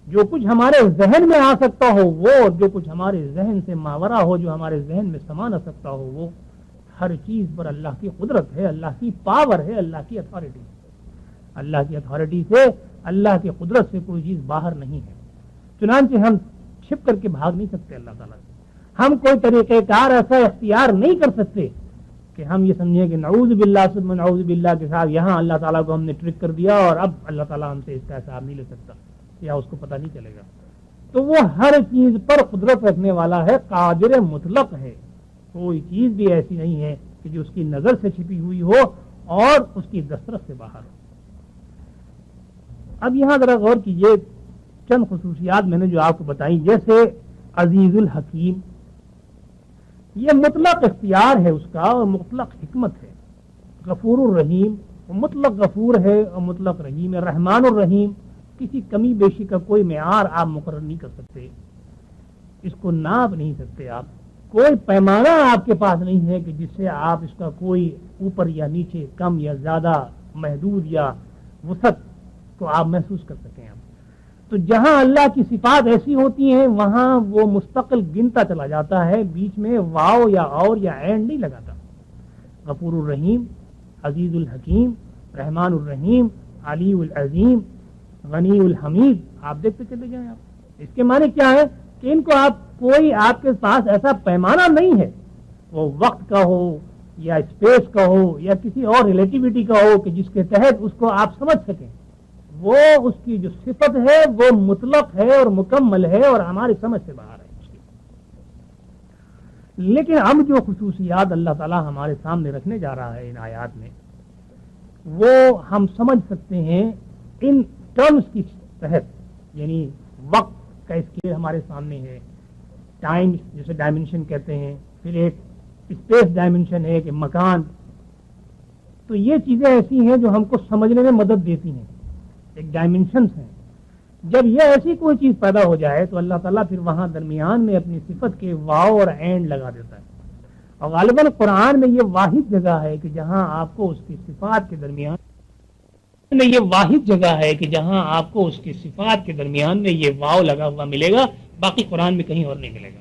B: جو کچھ ہمارے ذہن میں آ سکتا ہو وہ، جو کچھ ہمارے ذہن سے ماورا ہو، جو ہمارے ذہن میں سما نہ سکتا ہو وہ، ہر چیز پر اللہ کی قدرت ہے، اللہ کی پاور ہے، اللہ کی اتھارٹی ہے۔ اللہ کی اتھارٹی سے، اللہ کی قدرت سے کوئی چیز باہر نہیں ہے۔ چنانچہ ہم چھپ کر کے بھاگ نہیں سکتے اللہ تعالیٰ سے، ہم کوئی طریقہ کار ایسا اختیار نہیں کر سکتے کہ ہم یہ سمجھیں کہ نعوذ باللہ ثم نعوذ باللہ کے ساتھ یہاں اللہ تعالیٰ کو ہم نے ٹرک کر دیا اور اب اللہ تعالیٰ ہم سے اس کا حساب نہیں لے سکتا یا اس کو پتہ نہیں چلے گا۔ تو وہ ہر چیز پر قدرت رکھنے والا ہے، قادر مطلق ہے، کوئی چیز بھی ایسی نہیں ہے کہ جو اس کی نظر سے چھپی ہوئی ہو اور اس کی دسترس سے باہر ہو۔ اب یہاں ذرا غور کیجئے، چند خصوصیات میں نے جو آپ کو بتائی، جیسے عزیز الحکیم، یہ مطلق اختیار ہے اس کا اور مطلق حکمت ہے۔ غفور الرحیم، وہ مطلق غفور ہے اور مطلق رحیم ہے۔ رحمان الرحیم، کسی کمی بیشی کا کوئی معیار آپ مقرر نہیں کر سکتے، اس کو ناپ نہیں سکتے آپ، کوئی پیمانہ آپ کے پاس نہیں ہے کہ جس سے آپ اس کا کوئی اوپر یا نیچے، کم یا زیادہ، محدود یا وسعت کو آپ محسوس کر سکیں آپ۔ تو جہاں اللہ کی صفات ایسی ہوتی ہیں وہاں وہ مستقل گنتا چلا جاتا ہے، بیچ میں واو یا اور یا اینڈ نہیں لگاتا۔ غفور الرحیم، عزیز الحکیم، رحمان الرحیم، علی العظیم، غنی الحمید، آپ دیکھتے چلے جائیں آپ۔ اس کے معنی کیا ہے کہ ان کو آپ کوئی آپ کے پاس ایسا پیمانہ نہیں ہے، وہ وقت کا ہو یا اسپیس کا ہو یا کسی اور ریلیٹیوٹی کا ہو کہ جس کے تحت اس کو آپ سمجھ سکیں۔ وہ اس کی جو صفت ہے وہ مطلق ہے اور مکمل ہے اور ہماری سمجھ سے باہر ہے اس کی۔ لیکن اب جو خصوصیات اللہ تعالیٰ ہمارے سامنے رکھنے جا رہا ہے ان آیات میں، وہ ہم سمجھ سکتے ہیں ان ٹرمز کی تحت، یعنی وقت کا اسکیل ہمارے سامنے ہے، ٹائم جسے ڈائمنشن کہتے ہیں، پھر ایک اسپیس ڈائمنشن ہے کہ مکان۔ تو یہ چیزیں ایسی ہیں جو ہم کو سمجھنے میں مدد دیتی ہیں، ایک ڈائمنشنز ہیں۔ جب یہ ایسی کوئی چیز پیدا ہو جائے تو اللہ تعالیٰ پھر وہاں درمیان میں اپنی صفت کے واو اور اینڈ لگا دیتا ہے، اور غالباً قرآن میں یہ واحد جگہ ہے کہ جہاں آپ کو اس کی صفات کے درمیان یہ واحد جگہ ہے کہ جہاں آپ کو اس کی صفات کے درمیان میں یہ واو لگا ہوا ملے گا، باقی قرآن میں کہیں اور نہیں ملے گا۔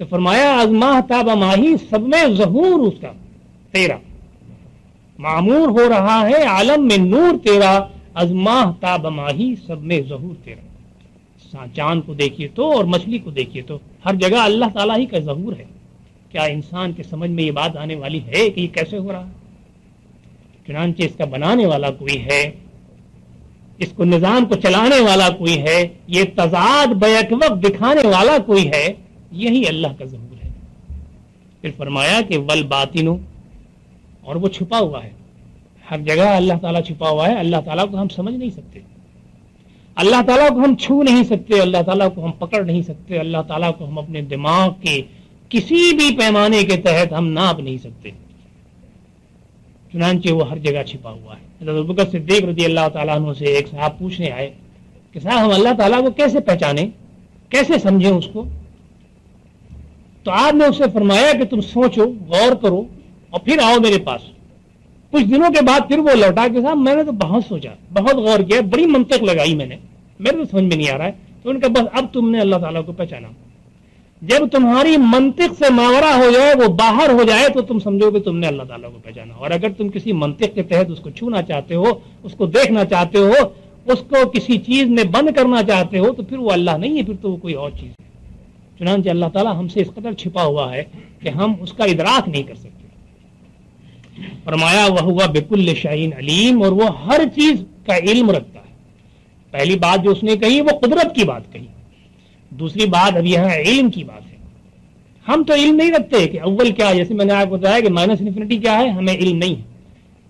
B: تو فرمایا از ماہ تاب ماہی سب میں ظہور اس کا تیرا، معمور ہو رہا ہے عالم میں نور تیرا، از ماہ تاب ماہی سب میں ظہور تیرا۔ چاند کو دیکھیے تو اور مچھلی کو دیکھیے تو ہر جگہ اللہ تعالیٰ ہی کا ظہور ہے۔ کیا انسان کے سمجھ میں یہ بات آنے والی ہے کہ یہ کیسے ہو رہا ہے؟ چنانچہ اس کا بنانے والا کوئی ہے، اس کو نظام کو چلانے والا کوئی ہے، یہ تضاد بیک وقت دکھانے والا کوئی ہے، یہی اللہ کا ظہور ہے۔ پھر فرمایا کہ والباطن، اور وہ چھپا ہوا ہے، ہر جگہ اللہ تعالیٰ چھپا ہوا ہے۔ اللہ تعالیٰ کو ہم سمجھ نہیں سکتے، اللہ تعالیٰ کو ہم چھو نہیں سکتے، اللہ تعالیٰ کو ہم پکڑ نہیں سکتے، اللہ تعالیٰ کو ہم اپنے دماغ کے کسی بھی پیمانے کے تحت ہم ناپ نہیں سکتے، چنانچہ وہ ہر جگہ چھپا ہوا ہے۔ حضرت ابوبکر صدیق رضی اللہ تعالیٰ عنہ سے ایک صاحب پوچھنے آئے کہ صاحب ہم اللہ تعالیٰ کو کیسے پہچانیں، کیسے سمجھیں اس کو؟ تو آپ نے اسے فرمایا کہ تم سوچو، غور کرو اور پھر آؤ میرے پاس۔ کچھ دنوں کے بعد پھر وہ لوٹا کہ صاحب میں نے تو بہت سوچا، بہت غور کیا، بڑی منطق لگائی میں نے، میرے تو سمجھ میں نہیں آ رہا ہے۔ تو ان کا بس اب تم نے اللہ تعالیٰ کو پہچانا۔ جب تمہاری منطق سے ماورا ہو جائے، وہ باہر ہو جائے، تو تم سمجھو کہ تم نے اللہ تعالیٰ کو پہچانا۔ اور اگر تم کسی منطق کے تحت اس کو چھونا چاہتے ہو، اس کو دیکھنا چاہتے ہو، اس کو کسی چیز میں بند کرنا چاہتے ہو، تو پھر وہ اللہ نہیں ہے، پھر تو وہ کوئی اور چیز ہے۔ چنانچہ اللہ تعالیٰ ہم سے اس قدر چھپا ہوا ہے کہ ہم اس کا ادراک نہیں کر سکتے۔ فرمایا وَهُوَ بِكُلِّ شَيْءٍ عَلِيمٌ، اور وہ ہر چیز کا علم رکھتا ہے۔ پہلی بات جو اس نے کہی وہ قدرت کی بات کہی، دوسری بات اب یہاں علم کی بات ہے۔ ہم تو علم نہیں رکھتے کہ اول کیا ہے، جیسے میں نے آپ کو بتایا کہ مائنس انفینٹی کیا ہے، ہمیں علم نہیں ہے،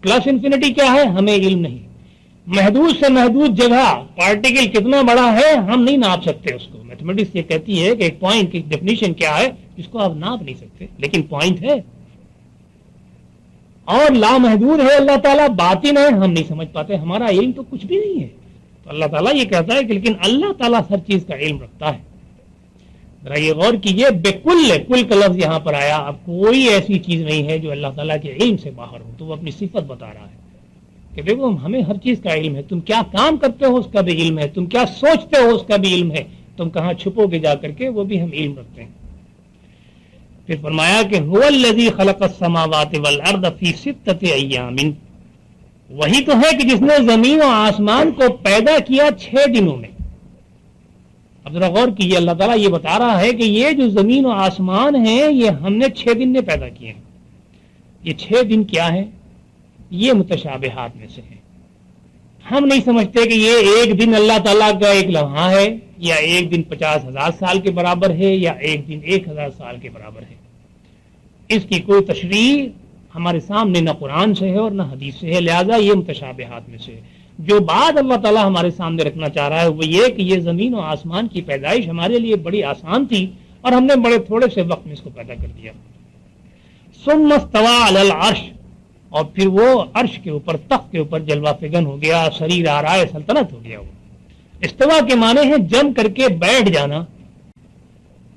B: پلس انفینٹی کیا ہے، ہمیں علم نہیں۔ محدود سے محدود جگہ پارٹیکل کتنا بڑا ہے ہم نہیں ناپ سکتے اس کو۔ میتھمیٹکس یہ کہتی ہے کہ ایک پوائنٹ کی ڈیفینیشن کیا ہے جس کو آپ ناپ نہیں سکتے، لیکن پوائنٹ ہے۔ اور لامحدود ہے اللہ تعالیٰ، باطن ہے، ہم نہیں سمجھ پاتے، ہمارا علم تو کچھ بھی نہیں ہے۔ تو اللہ تعالیٰ یہ کہتا ہے کہ لیکن اللہ تعالیٰ ہر چیز کا علم رکھتا ہے۔ ذرا یہ غور کیجئے، بکل، کل کا لفظ یہاں پر آیا، اب کوئی ایسی چیز نہیں ہے جو اللہ تعالیٰ کے علم سے باہر ہو، تو وہ اپنی صفت بتا رہا ہے کہ دیکھو ہمیں ہر چیز کا علم ہے، تم کیا کام کرتے ہو اس کا بھی علم ہے، تم کیا سوچتے ہو اس کا بھی علم ہے، تم کہاں چھپو گے جا کر کے، وہ بھی ہم علم رکھتے ہیں۔ پھر فرمایا کہ هو الذی خلق السماوات والارض فی ستۃ ایام، وہی تو ہے کہ جس نے زمین و آسمان کو پیدا کیا 6 دنوں میں۔ اب ذرا غور کیجیے، اللہ تعالیٰ یہ بتا رہا ہے کہ یہ جو زمین و آسمان ہیں یہ ہم نے 6 دن میں پیدا کیے ہیں۔ یہ 6 دن کیا ہے؟ یہ متشابہات میں سے ہے۔ ہم نہیں سمجھتے کہ یہ ایک دن اللہ تعالیٰ کا ایک لمحہ ہے، یا ایک دن 50,000 سال کے برابر ہے، یا ایک دن 1,000 سال کے برابر ہے۔ اس کی کوئی تشریح ہمارے سامنے نہ قرآن سے ہے اور نہ حدیث سے ہے، لہذا یہ متشابہات میں سے ہے۔ جو بات اللہ تعالیٰ ہمارے سامنے رکھنا چاہ رہا ہے وہ یہ کہ یہ زمین و آسمان کی پیدائش ہمارے لیے بڑی آسان تھی اور ہم نے بڑے تھوڑے سے وقت میں اس کو پیدا کر دیا۔ ثم استوى علی العرش، اور پھر وہ عرش کے اوپر، تخت کے اوپر جلوہ فگن ہو گیا، سریر آرائے سلطنت ہو گیا۔ وہ استوا کے معنی ہے جم کر کے بیٹھ جانا۔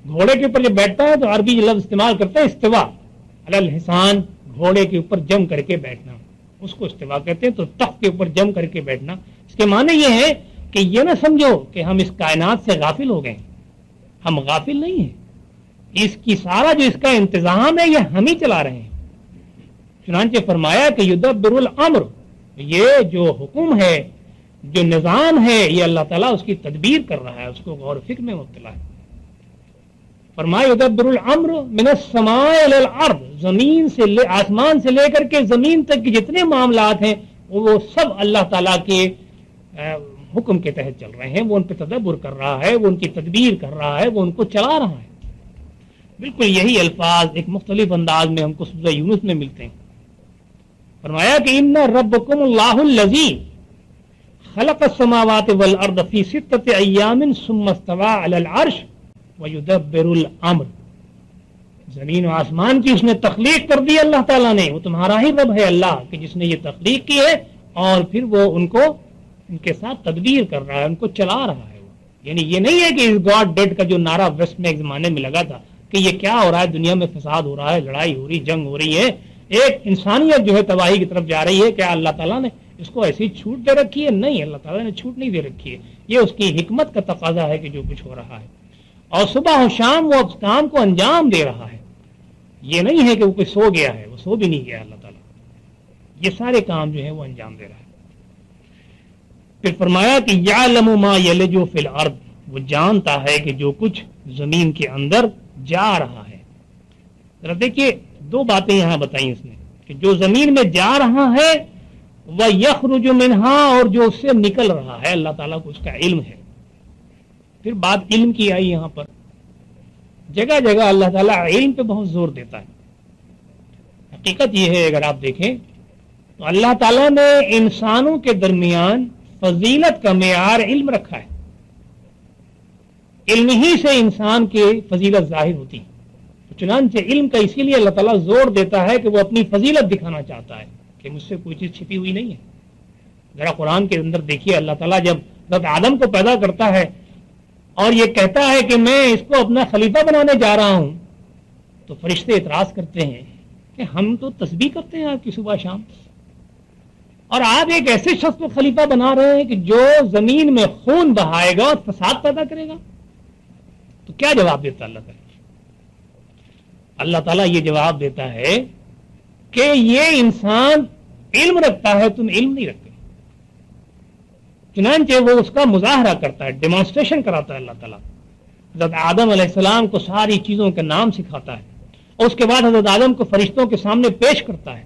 B: گھوڑے کے اوپر جب بیٹھتا ہے تو عربی لفظ استعمال کرتے ہیں استوا، علی الحصان، گھوڑے کے اوپر جم کر کے بیٹھنا، اس کو استوا کہتے ہیں۔ تو تخت کے اوپر جم کر کے بیٹھنا، اس کے معنی یہ ہے کہ یہ نہ سمجھو کہ ہم اس کائنات سے غافل ہو گئے، ہم غافل نہیں ہیں، اس کی سارا جو اس کا انتظام ہے یہ ہم ہی چلا رہے ہیں۔ چنانچہ فرمایا کہ یدبر الامر، یہ جو حکم ہے، جو نظام ہے، یہ اللہ تعالیٰ اس کی تدبیر کر رہا ہے، اس کو غور و فکر میں مبتلا ہے۔ فرمایا یدبر الامر من السماء الى الارض، زمین سے آسمان سے لے کر کے زمین تک کے جتنے معاملات ہیں وہ سب اللہ تعالیٰ کے حکم کے تحت چل رہے ہیں، وہ ان پہ تدبر کر رہا ہے، وہ ان کی تدبیر کر رہا ہے، وہ ان کو چلا رہا ہے۔ بالکل یہی الفاظ ایک مختلف انداز میں ہم کو سورہ یونس میں ملتے ہیں۔ فرمایا کہ ان ربکم اللہ الذی خلق السماوات والارض فی 6 ایام ثم استوى علی العرش ویدبر الامر، زمین و آسمان کی اس نے تخلیق کر دی اللہ تعالیٰ نے، وہ تمہارا ہی رب ہے اللہ کہ جس نے یہ تخلیق کی ہے، اور پھر وہ ان کو ان کے ساتھ تدبیر کر رہا ہے، ان کو چلا رہا ہے۔ یعنی یہ نہیں ہے کہ اس گاڈ ڈیڈ کا جو نعرہ ویسٹ میں ایک زمانے میں لگا تھا کہ یہ کیا ہو رہا ہے، دنیا میں فساد ہو رہا ہے، لڑائی ہو رہی، جنگ ہو رہی ہے، ایک انسانیت جو ہے تباہی کی طرف جا رہی ہے، کیا اللہ تعالیٰ نے اس کو ایسی چھوٹ دے رکھی ہے؟ نہیں، اللہ تعالیٰ نے چھوٹ نہیں دے رکھی ہے، یہ اس کی حکمت کا تقاضا ہے کہ جو کچھ ہو رہا ہے۔ اور صبح و شام وہ اس کام کو انجام دے رہا ہے. یہ نہیں ہے کہ وہ کوئی سو گیا ہے، وہ سو بھی نہیں گیا. اللہ تعالیٰ یہ سارے کام جو ہے وہ انجام دے رہا ہے. پھر فرمایا کہ یعلم ما یلج فی الارض، وہ جانتا ہے کہ جو کچھ زمین کے اندر جا رہا ہے. ذرا دیکھیے دو باتیں یہاں بتائیں اس نے کہ جو زمین میں جا رہا ہے وہ یخرج منہا، اور جو اس سے نکل رہا ہے اللہ تعالیٰ کو اس کا علم ہے. پھر بات علم کی آئی یہاں پر. جگہ جگہ اللہ تعالیٰ علم پہ بہت زور دیتا ہے. حقیقت یہ ہے اگر آپ دیکھیں تو اللہ تعالیٰ نے انسانوں کے درمیان فضیلت کا معیار علم رکھا ہے. علم ہی سے انسان کی فضیلت ظاہر ہوتی ہے. چنانچہ علم کا اسی لیے اللہ تعالیٰ زور دیتا ہے کہ وہ اپنی فضیلت دکھانا چاہتا ہے کہ مجھ سے کوئی چیز چھپی ہوئی نہیں ہے. ذرا قرآن کے اندر دیکھیے اللہ تعالیٰ جب حضرت آدم کو پیدا کرتا ہے اور یہ کہتا ہے کہ میں اس کو اپنا خلیفہ بنانے جا رہا ہوں، تو فرشتے اعتراض کرتے ہیں کہ ہم تو تسبیح کرتے ہیں آپ کی صبح شام، اور آپ ایک ایسے شخص کو خلیفہ بنا رہے ہیں کہ جو زمین میں خون بہائے گا اور فساد پیدا کرے گا. تو کیا جواب دیتا اللہ تعالیٰ؟ اللہ تعالیٰ یہ جواب دیتا ہے کہ یہ انسان علم رکھتا ہے، تم علم نہیں رکھتے. چنانچہ وہ اس کا مظاہرہ کرتا ہے، ڈیمانسٹریشن کراتا ہے اللہ تعالیٰ. حضرت آدم علیہ السلام کو ساری چیزوں کے نام سکھاتا ہے، اور اس کے بعد حضرت آدم کو فرشتوں کے سامنے پیش کرتا ہے.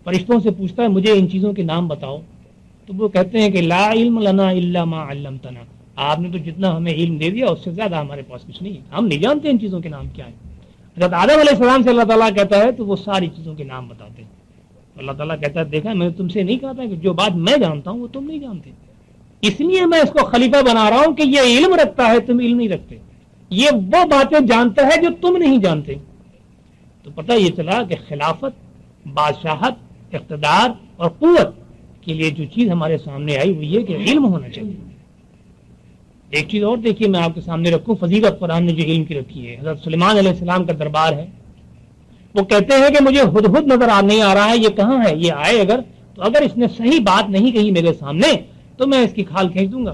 B: فرشتوں سے پوچھتا ہے مجھے ان چیزوں کے نام بتاؤ. تو وہ کہتے ہیں کہ لا علم لنا الا ما علمتنا، آپ نے تو جتنا ہمیں علم دے دیا اس سے زیادہ ہمارے پاس کچھ نہیں ہے، ہم نہیں جانتے ان چیزوں کے نام کیا ہیں. حضرت آدم علیہ السلام سے اللہ تعالیٰ کہتا ہے تو وہ ساری چیزوں کے نام بتاتے ہیں. اللہ تعالیٰ کہتا ہے دیکھا میں نے تم سے نہیں کہا تھا کہ جو بات میں جانتا ہوں وہ تم نہیں جانتے، اس لیے میں اس کو خلیفہ بنا رہا ہوں کہ یہ علم رکھتا ہے، تم علم نہیں رکھتے. یہ وہ باتیں جانتا ہے جو تم نہیں جانتے. تو پتہ یہ چلا کہ خلافت، بادشاہت، اقتدار اور قوت کے لیے جو چیز ہمارے سامنے آئی وہ یہ کہ علم ہونا چاہیے. ایک چیز اور دیکھیے میں آپ کے سامنے رکھوں، فضیلت قرآن نے جو علم کی رکھی ہے. حضرت سلیمان علیہ السلام کا دربار ہے، وہ کہتے ہیں کہ مجھے ہدہد نظر نہیں آ رہا ہے، یہ کہاں ہے، یہ آئے اگر تو اگر اس نے صحیح بات نہیں کہی میرے سامنے تو میں اس کی کھال کھینچ دوں گا.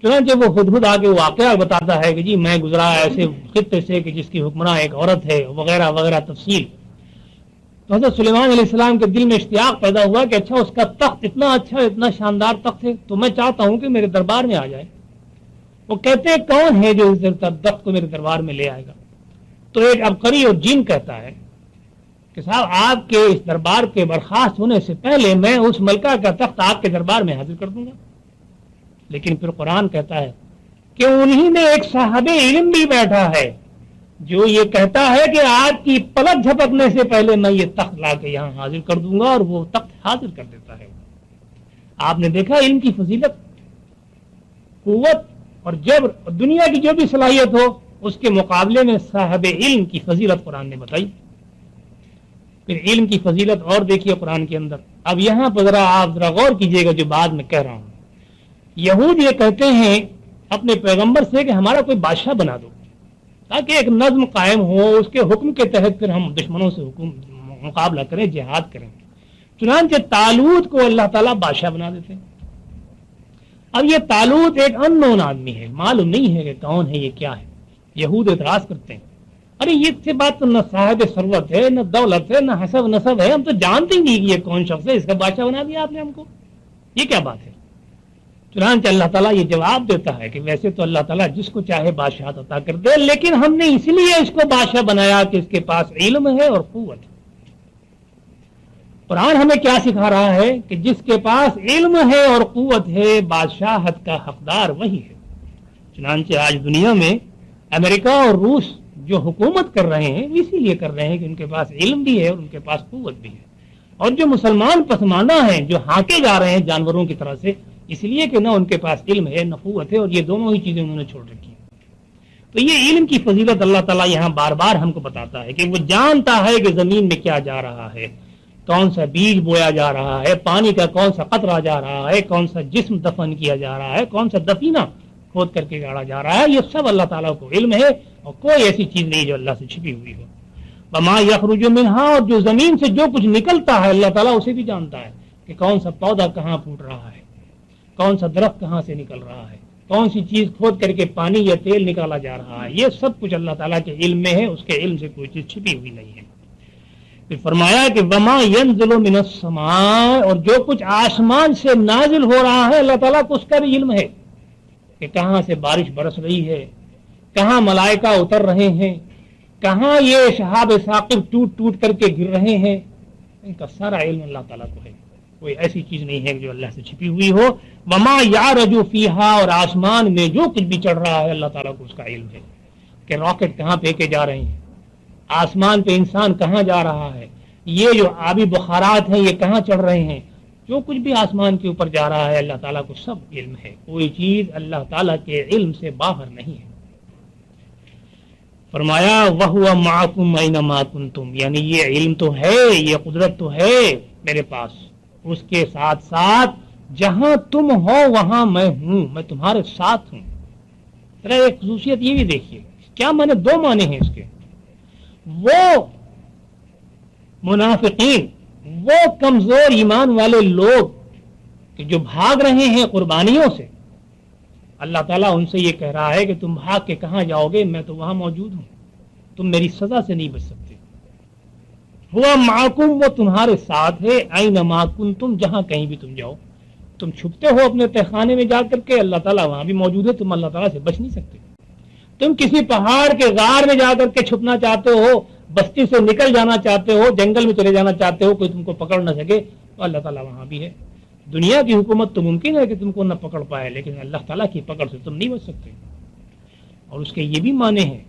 B: چنانچہ وہ ہدہد آ کے واقعہ بتاتا ہے کہ جی میں گزرا ایسے خطے سے کہ جس کی حکمراں ایک عورت ہے وغیرہ وغیرہ تفصیل. تو حضرت سلیمان علیہ السلام کے دل میں اشتیاق پیدا ہوا کہ اچھا اس کا تخت اتنا اچھا اتنا شاندار تخت ہے تو میں چاہتا ہوں کہ میرے دربار میں آ جائے. وہ کہتے ہیں کون ہے جو اس تخت کو میرے دربار میں لے آئے گا؟ تو ایک عبقری اور جن کہتا ہے کہ صاحب آپ کے اس دربار کے برخاست ہونے سے پہلے میں اس ملکہ کا تخت آپ کے دربار میں حاضر کر دوں گا. لیکن پھر قرآن کہتا ہے کہ انہی میں ایک صاحب علم بھی بیٹھا ہے جو یہ کہتا ہے کہ آپ کی پلک جھپکنے سے پہلے میں یہ تخت لا کے یہاں حاضر کر دوں گا، اور وہ تخت حاضر کر دیتا ہے. آپ نے دیکھا علم کی فضیلت، قوت اور جبر، دنیا کی جو بھی صلاحیت ہو اس کے مقابلے میں صاحب علم کی فضیلت قرآن نے بتائی. پھر علم کی فضیلت اور دیکھیے قرآن کے اندر. اب یہاں پر ذرا آپ ذرا غور کیجئے گا جو بات میں کہہ رہا ہوں. یہود یہ کہتے ہیں اپنے پیغمبر سے کہ ہمارا کوئی بادشاہ بنا دو تاکہ ایک نظم قائم ہو، اس کے حکم کے تحت پھر ہم دشمنوں سے مقابلہ کریں، جہاد کریں. چنانچہ طالوت کو اللہ تعالیٰ بادشاہ بنا دیتے ہیں. اب یہ طالوت ایک ان نون آدمی ہے، معلوم نہیں ہے کہ کون ہے، یہ کیا ہے. یہود اعتراض کرتے ہیں ارے یہ سے بات تو نہ صاحب ثروت ہے، نہ دولت ہے، نہ حسب نسب ہے، ہم تو جانتے ہی نہیں کہ یہ کون شخص ہے، اس کا بادشاہ بنا دیا آپ نے ہم کو، یہ کیا بات ہے. چنانچہ اللہ تعالیٰ یہ جواب دیتا ہے کہ ویسے تو اللہ تعالیٰ جس کو چاہے بادشاہت عطا کر دے، لیکن ہم نے اس لیے اس کو بادشاہ بنایا کہ اس کے پاس علم ہے اور قوت ہے. قرآن ہمیں کیا سکھا رہا ہے کہ جس کے پاس علم ہے اور قوت ہے بادشاہت کا حقدار وہی ہے. چنانچہ آج دنیا میں امریکہ اور روس جو حکومت کر رہے ہیں اسی لیے کر رہے ہیں کہ ان کے پاس علم بھی ہے اور ان کے پاس قوت بھی ہے. اور جو مسلمان پسماندہ ہیں جو ہانکے جا رہے ہیں جانوروں کی طرح سے، اس لیے کہ نہ ان کے پاس علم ہے نہ قوت ہے، اور یہ دونوں ہی چیزیں انہوں نے چھوڑ رکھی ہیں. تو یہ علم کی فضیلت اللہ تعالیٰ یہاں بار بار ہم کو بتاتا ہے کہ وہ جانتا ہے کہ زمین میں کیا جا رہا ہے، کون سا بیج بویا جا رہا ہے، پانی کا کون سا قطرہ جا رہا ہے، کون سا جسم دفن کیا جا رہا ہے، کون سا دفینہ کھود کر کے گاڑا جا رہا ہے. یہ سب اللہ تعالیٰ کو علم ہے اور کوئی ایسی چیز نہیں جو اللہ سے چھپی ہوئی ہو. وما یخرج منہا، اور جو زمین سے جو کچھ نکلتا ہے اللہ تعالیٰ اسے بھی جانتا ہے کہ کون سا پودا کہاں پھوٹ رہا ہے، کون سا درخت کہاں سے نکل رہا ہے، کون سی چیز کھود کر کے پانی یا تیل نکالا جا رہا ہے، یہ سب کچھ اللہ تعالیٰ کے علم میں ہے، اس کے علم سے کوئی چیز چھپی ہوئی نہیں ہے۔ پھر فرمایا کہ وما ينزل من السماء، اور جو کچھ آسمان سے نازل ہو رہا ہے اللہ تعالیٰ کو اس کا بھی علم ہے کہ کہاں سے بارش برس رہی ہے، کہاں ملائکہ اتر رہے ہیں، کہاں یہ شہاب ثاقب ٹوٹ ٹوٹ کر کے گر رہے ہیں، ان کا سارا علم اللہ تعالیٰ کو ہے، کوئی ایسی چیز نہیں ہے جو اللہ سے چھپی ہوئی ہو۔ وما یعرج فیہا، اور آسمان میں جو کچھ بھی چڑھ رہا ہے اللہ تعالیٰ کو اس کا علم ہے کہ راکٹ کہاں پھینکے جا رہے ہیں، آسمان پہ انسان کہاں جا رہا ہے، یہ جو آبی بخارات ہیں یہ کہاں چڑھ رہے ہیں، جو کچھ بھی آسمان کے اوپر جا رہا ہے اللہ تعالیٰ کو سب علم ہے، کوئی چیز اللہ تعالیٰ کے علم سے باہر نہیں ہے۔ فرمایا وَهُوَ مَعَكُمْ أَيْنَمَا كُنْتُمْ، یعنی یہ علم تو ہے، یہ قدرت تو ہے میرے پاس، اس کے ساتھ ساتھ جہاں تم ہو وہاں میں ہوں، میں تمہارے ساتھ ہوں۔ ذرا ایک خصوصیت یہ بھی دیکھیے، کیا معنی، دو معنی ہیں اس کے۔ وہ منافقین، وہ کمزور ایمان والے لوگ کہ جو بھاگ رہے ہیں قربانیوں سے، اللہ تعالیٰ ان سے یہ کہہ رہا ہے کہ تم بھاگ کے کہاں جاؤ گے، میں تو وہاں موجود ہوں، تم میری سزا سے نہیں بچ سکتے۔ ہوا معکم، وہ تمہارے ساتھ ہے، اینما کنتم، جہاں کہیں بھی تم جاؤ، تم چھپتے ہو اپنے تہخانے میں جا کر کے، اللہ تعالیٰ وہاں بھی موجود ہے، تم اللہ تعالیٰ سے بچ نہیں سکتے۔ تم کسی پہاڑ کے غار میں جا کر کے چھپنا چاہتے ہو، بستی سے نکل جانا چاہتے ہو، جنگل میں چلے جانا چاہتے ہو، کوئی تم کو پکڑ نہ سکے، تو اللہ تعالیٰ وہاں بھی ہے۔ دنیا کی حکومت تو ممکن ہے کہ تم کو نہ پکڑ پائے، لیکن اللہ تعالیٰ کی پکڑ سے تم نہیں بچ سکتے۔ اور اس کے یہ بھی معنی ہے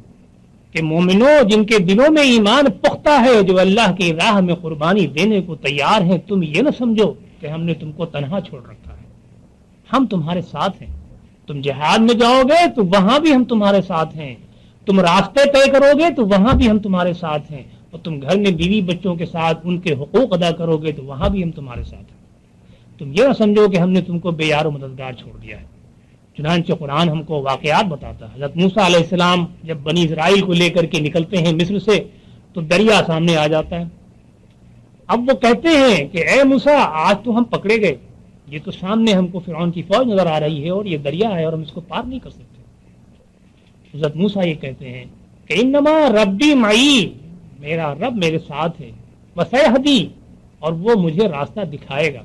B: کہ مومنوں جن کے دلوں میں ایمان پختہ ہے، جو اللہ کی راہ میں قربانی دینے کو تیار ہیں، تم یہ نہ سمجھو کہ ہم نے تم کو تنہا چھوڑ رکھا ہے، ہم تمہارے ساتھ ہیں۔ تم جہاد میں جاؤ گے تو وہاں بھی ہم تمہارے ساتھ ہیں، تم راستے طے کرو گے تو وہاں بھی ہم تمہارے ساتھ ہیں، اور تم گھر میں بیوی بچوں کے ساتھ ان کے حقوق ادا کرو گے تو وہاں بھی ہم تمہارے ساتھ ہیں۔ تم یہ نہ سمجھو کہ ہم نے تم کو بے یار و مددگار چھوڑ دیا ہے۔ چنانچہ قرآن ہم کو واقعات بتاتا ہے، حضرت موسیٰ علیہ السلام جب بنی اسرائیل کو لے کر کے نکلتے ہیں مصر سے تو دریا سامنے آ جاتا ہے۔ اب وہ کہتے ہیں کہ اے موسیٰ، آج تو ہم پکڑے گئے، یہ تو سامنے ہم کو فرعون کی فوج نظر آ رہی ہے اور یہ دریا ہے اور ہم اس کو پار نہیں کر سکتے۔ حضرت موسیٰ یہ کہتے ہیں کہ انما ربی معی، میرا رب میرے ساتھ ہے، وسیہدی، اور وہ مجھے راستہ دکھائے گا۔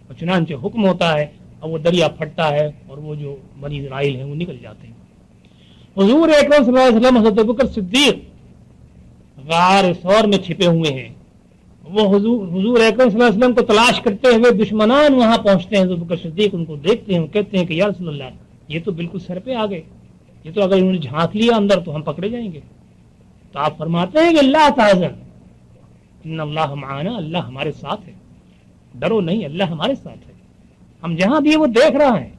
B: اور چنانچہ حکم ہوتا ہے اور وہ دریا پھٹتا ہے اور وہ جو بنی اسرائیل ہیں وہ نکل جاتے ہیں۔ حضور اکرم صلی اللہ علیہ وسلم، حضرت ابوبکر صدیق غار ثور میں چھپے ہوئے ہیں، وہ حضور اکرم صلی اللہ علیہ وسلم کو تلاش کرتے ہوئے دشمنان وہاں پہنچتے ہیں، حضرت ابوبکر صدیق ان کو دیکھتے ہیں، کہتے ہیں کہ یا رسول اللہ، یہ تو بالکل سر پہ آ گئے، یہ تو اگر انہوں نے جھانک لیا اندر تو ہم پکڑے جائیں گے۔ تو آپ فرماتے ہیں کہ لا تحزن ان اللہ معنا، اللہ ہمارے ساتھ ہے، ڈرو نہیں، اللہ ہمارے ساتھ ہے، ہم جہاں بھی وہ دیکھ رہا ہے،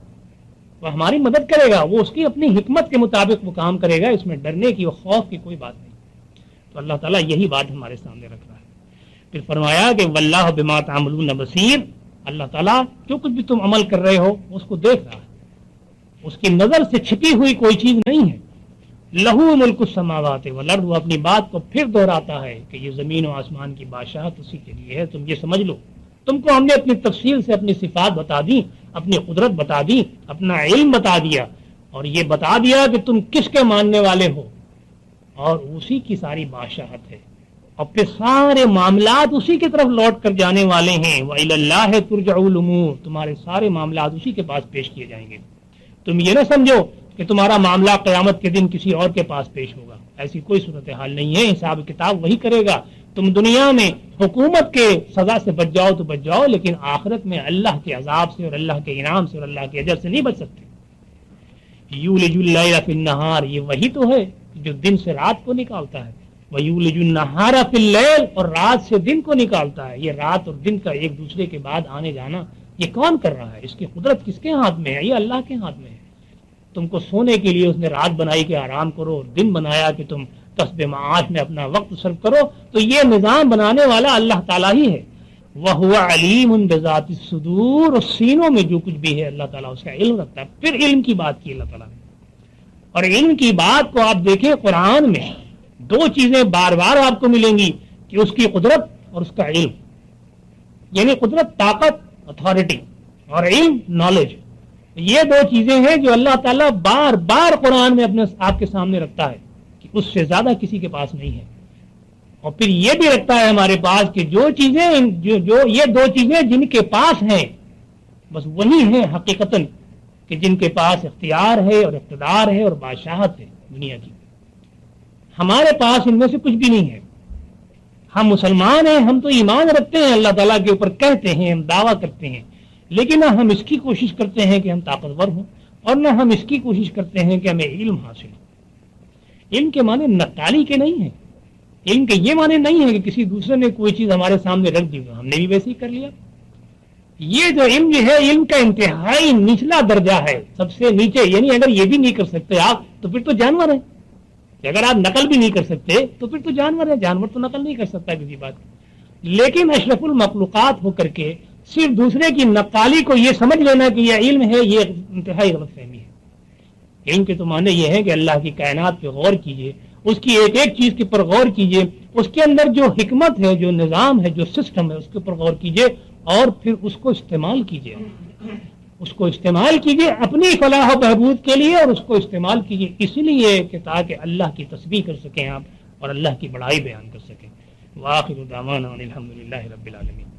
B: وہ ہماری مدد کرے گا، وہ اس کی اپنی حکمت کے مطابق وہ کام کرے گا، اس میں ڈرنے کی اور خوف کی کوئی بات نہیں۔ تو اللہ تعالیٰ یہی بات ہمارے سامنے رکھ رہا ہے۔ پھر فرمایا کہ واللہ بما تعملون بصیر، اللہ تعالیٰ جو کچھ بھی تم عمل کر رہے ہو اس کو دیکھ رہا ہے، اس کی نظر سے چھپی ہوئی کوئی چیز نہیں ہے۔ لہو ملک السماوات والارض، وہ اپنی بات کو پھر دہراتا ہے کہ یہ زمین و آسمان کی بادشاہت اسی کے لیے ہے، تم یہ سمجھ لو۔ تم کو ہم نے اپنی تفصیل سے اپنی صفات بتا دی، اپنی قدرت بتا دی، اپنا علم بتا دیا، اور یہ بتا دیا کہ تم کس کے ماننے والے ہو، اور اسی کی ساری بادشاہت ہے، اور پھر سارے معاملات اسی کی طرف لوٹ کر جانے والے ہیں۔ وَإِلَى اللَّهِ تُرْجَعُ الْأُمُورُ، تمہارے سارے معاملات اسی کے پاس پیش کیے جائیں گے۔ تم یہ نہ سمجھو کہ تمہارا معاملہ قیامت کے دن کسی اور کے پاس پیش ہوگا، ایسی کوئی صورتحال نہیں ہے، حساب کتاب وہی کرے گا۔ تم دنیا میں حکومت کے سزا سے بچ جاؤ تو بچ جاؤ، لیکن آخرت میں اللہ کے عذاب سے اور اللہ کے انعام سے اور اللہ کے اجر سے نہیں بچ سکتے۔ یولج اللیل فی النہار، یہ وہی تو ہے جو دن سے رات کو نکالتا ہے، ویولج النہار فی اللیل، اور رات سے دن کو نکالتا ہے۔ یہ رات اور دن کا ایک دوسرے کے بعد آنے جانا یہ کون کر رہا ہے؟ اس کی قدرت کس کے ہاتھ میں ہے؟ یہ اللہ کے ہاتھ میں ہے۔ تم کو سونے کے لیے اس نے رات بنائی کہ آرام کرو، اور دن بنایا کہ تم کسب معاش میں اپنا وقت صرف کرو، تو یہ نظام بنانے والا اللہ تعالیٰ ہی ہے۔ وَهُوَ عَلِيمٌ بِذَاتِ الصُّدُورِ، اور سینوں میں جو کچھ بھی ہے اللہ تعالیٰ اس کا علم رکھتا ہے۔ پھر علم کی بات کی اللہ تعالیٰ نے، اور علم کی بات کو آپ دیکھیں قرآن میں دو چیزیں بار بار آپ کو ملیں گی، کہ اس کی قدرت اور اس کا علم، یعنی قدرت طاقت اتھارٹی، اور علم نالج۔ یہ دو چیزیں ہیں جو اللہ تعالیٰ بار بار قرآن میں اپنے آپ کے سامنے رکھتا ہے کہ اس سے زیادہ کسی کے پاس نہیں ہے. اور پھر یہ بھی رکھتا ہے ہمارے پاس کہ جو چیزیں جو یہ دو چیزیں جن کے پاس ہیں بس وہی ہیں حقیقتاً کہ جن کے پاس اختیار ہے اور اقتدار ہے اور بادشاہت ہے دنیا کی. ہمارے پاس ان میں سے کچھ بھی نہیں ہے. ہم مسلمان ہیں, ہم تو ایمان رکھتے ہیں اللہ تعالیٰ کے اوپر, کہتے ہیں, ہم دعویٰ کرتے ہیں, لیکن نہ ہم اس کی کوشش کرتے ہیں کہ ہم طاقتور ہوں اور نہ ہم اس کی کوشش کرتے ہیں کہ ہمیں علم حاصل ہو. علم کے معنی نقالی کے نہیں ہیں. علم کے یہ معنی نہیں ہے کہ کسی دوسرے نے کوئی چیز ہمارے سامنے رکھ دی تو ہم نے بھی ویسے ہی کر لیا. یہ جو علم ہے علم کا انتہائی نچلا درجہ ہے, سب سے نیچے. یعنی اگر یہ بھی نہیں کر سکتے آپ تو پھر تو جانور ہیں. اگر آپ نقل بھی نہیں کر سکتے تو پھر تو جانور ہے. جانور تو نقل نہیں کر سکتا کسی بات کی. لیکن اشرف المخلوقات ہو کر کے صرف دوسرے کی نقالی کو یہ سمجھ لینا کہ یہ علم ہے, یہ انتہائی غلط فہمی ہے. علم کے تو معنی یہ ہے کہ اللہ کی کائنات پہ غور کیجئے, اس کی ایک ایک چیز کے اوپر غور کیجئے, اس کے اندر جو حکمت ہے, جو نظام ہے, جو سسٹم ہے, اس کے اوپر غور کیجئے اور پھر اس کو استعمال کیجئے. اس کو استعمال کیجئے اپنی فلاح و بہبود کے لیے, اور اس کو استعمال کیجئے اس لیے کہ تاکہ اللہ کی تسبیح کر سکیں آپ اور اللہ کی بڑائی بیان کر سکیں. وآخر دعوانا الحمدللہ رب العالمین.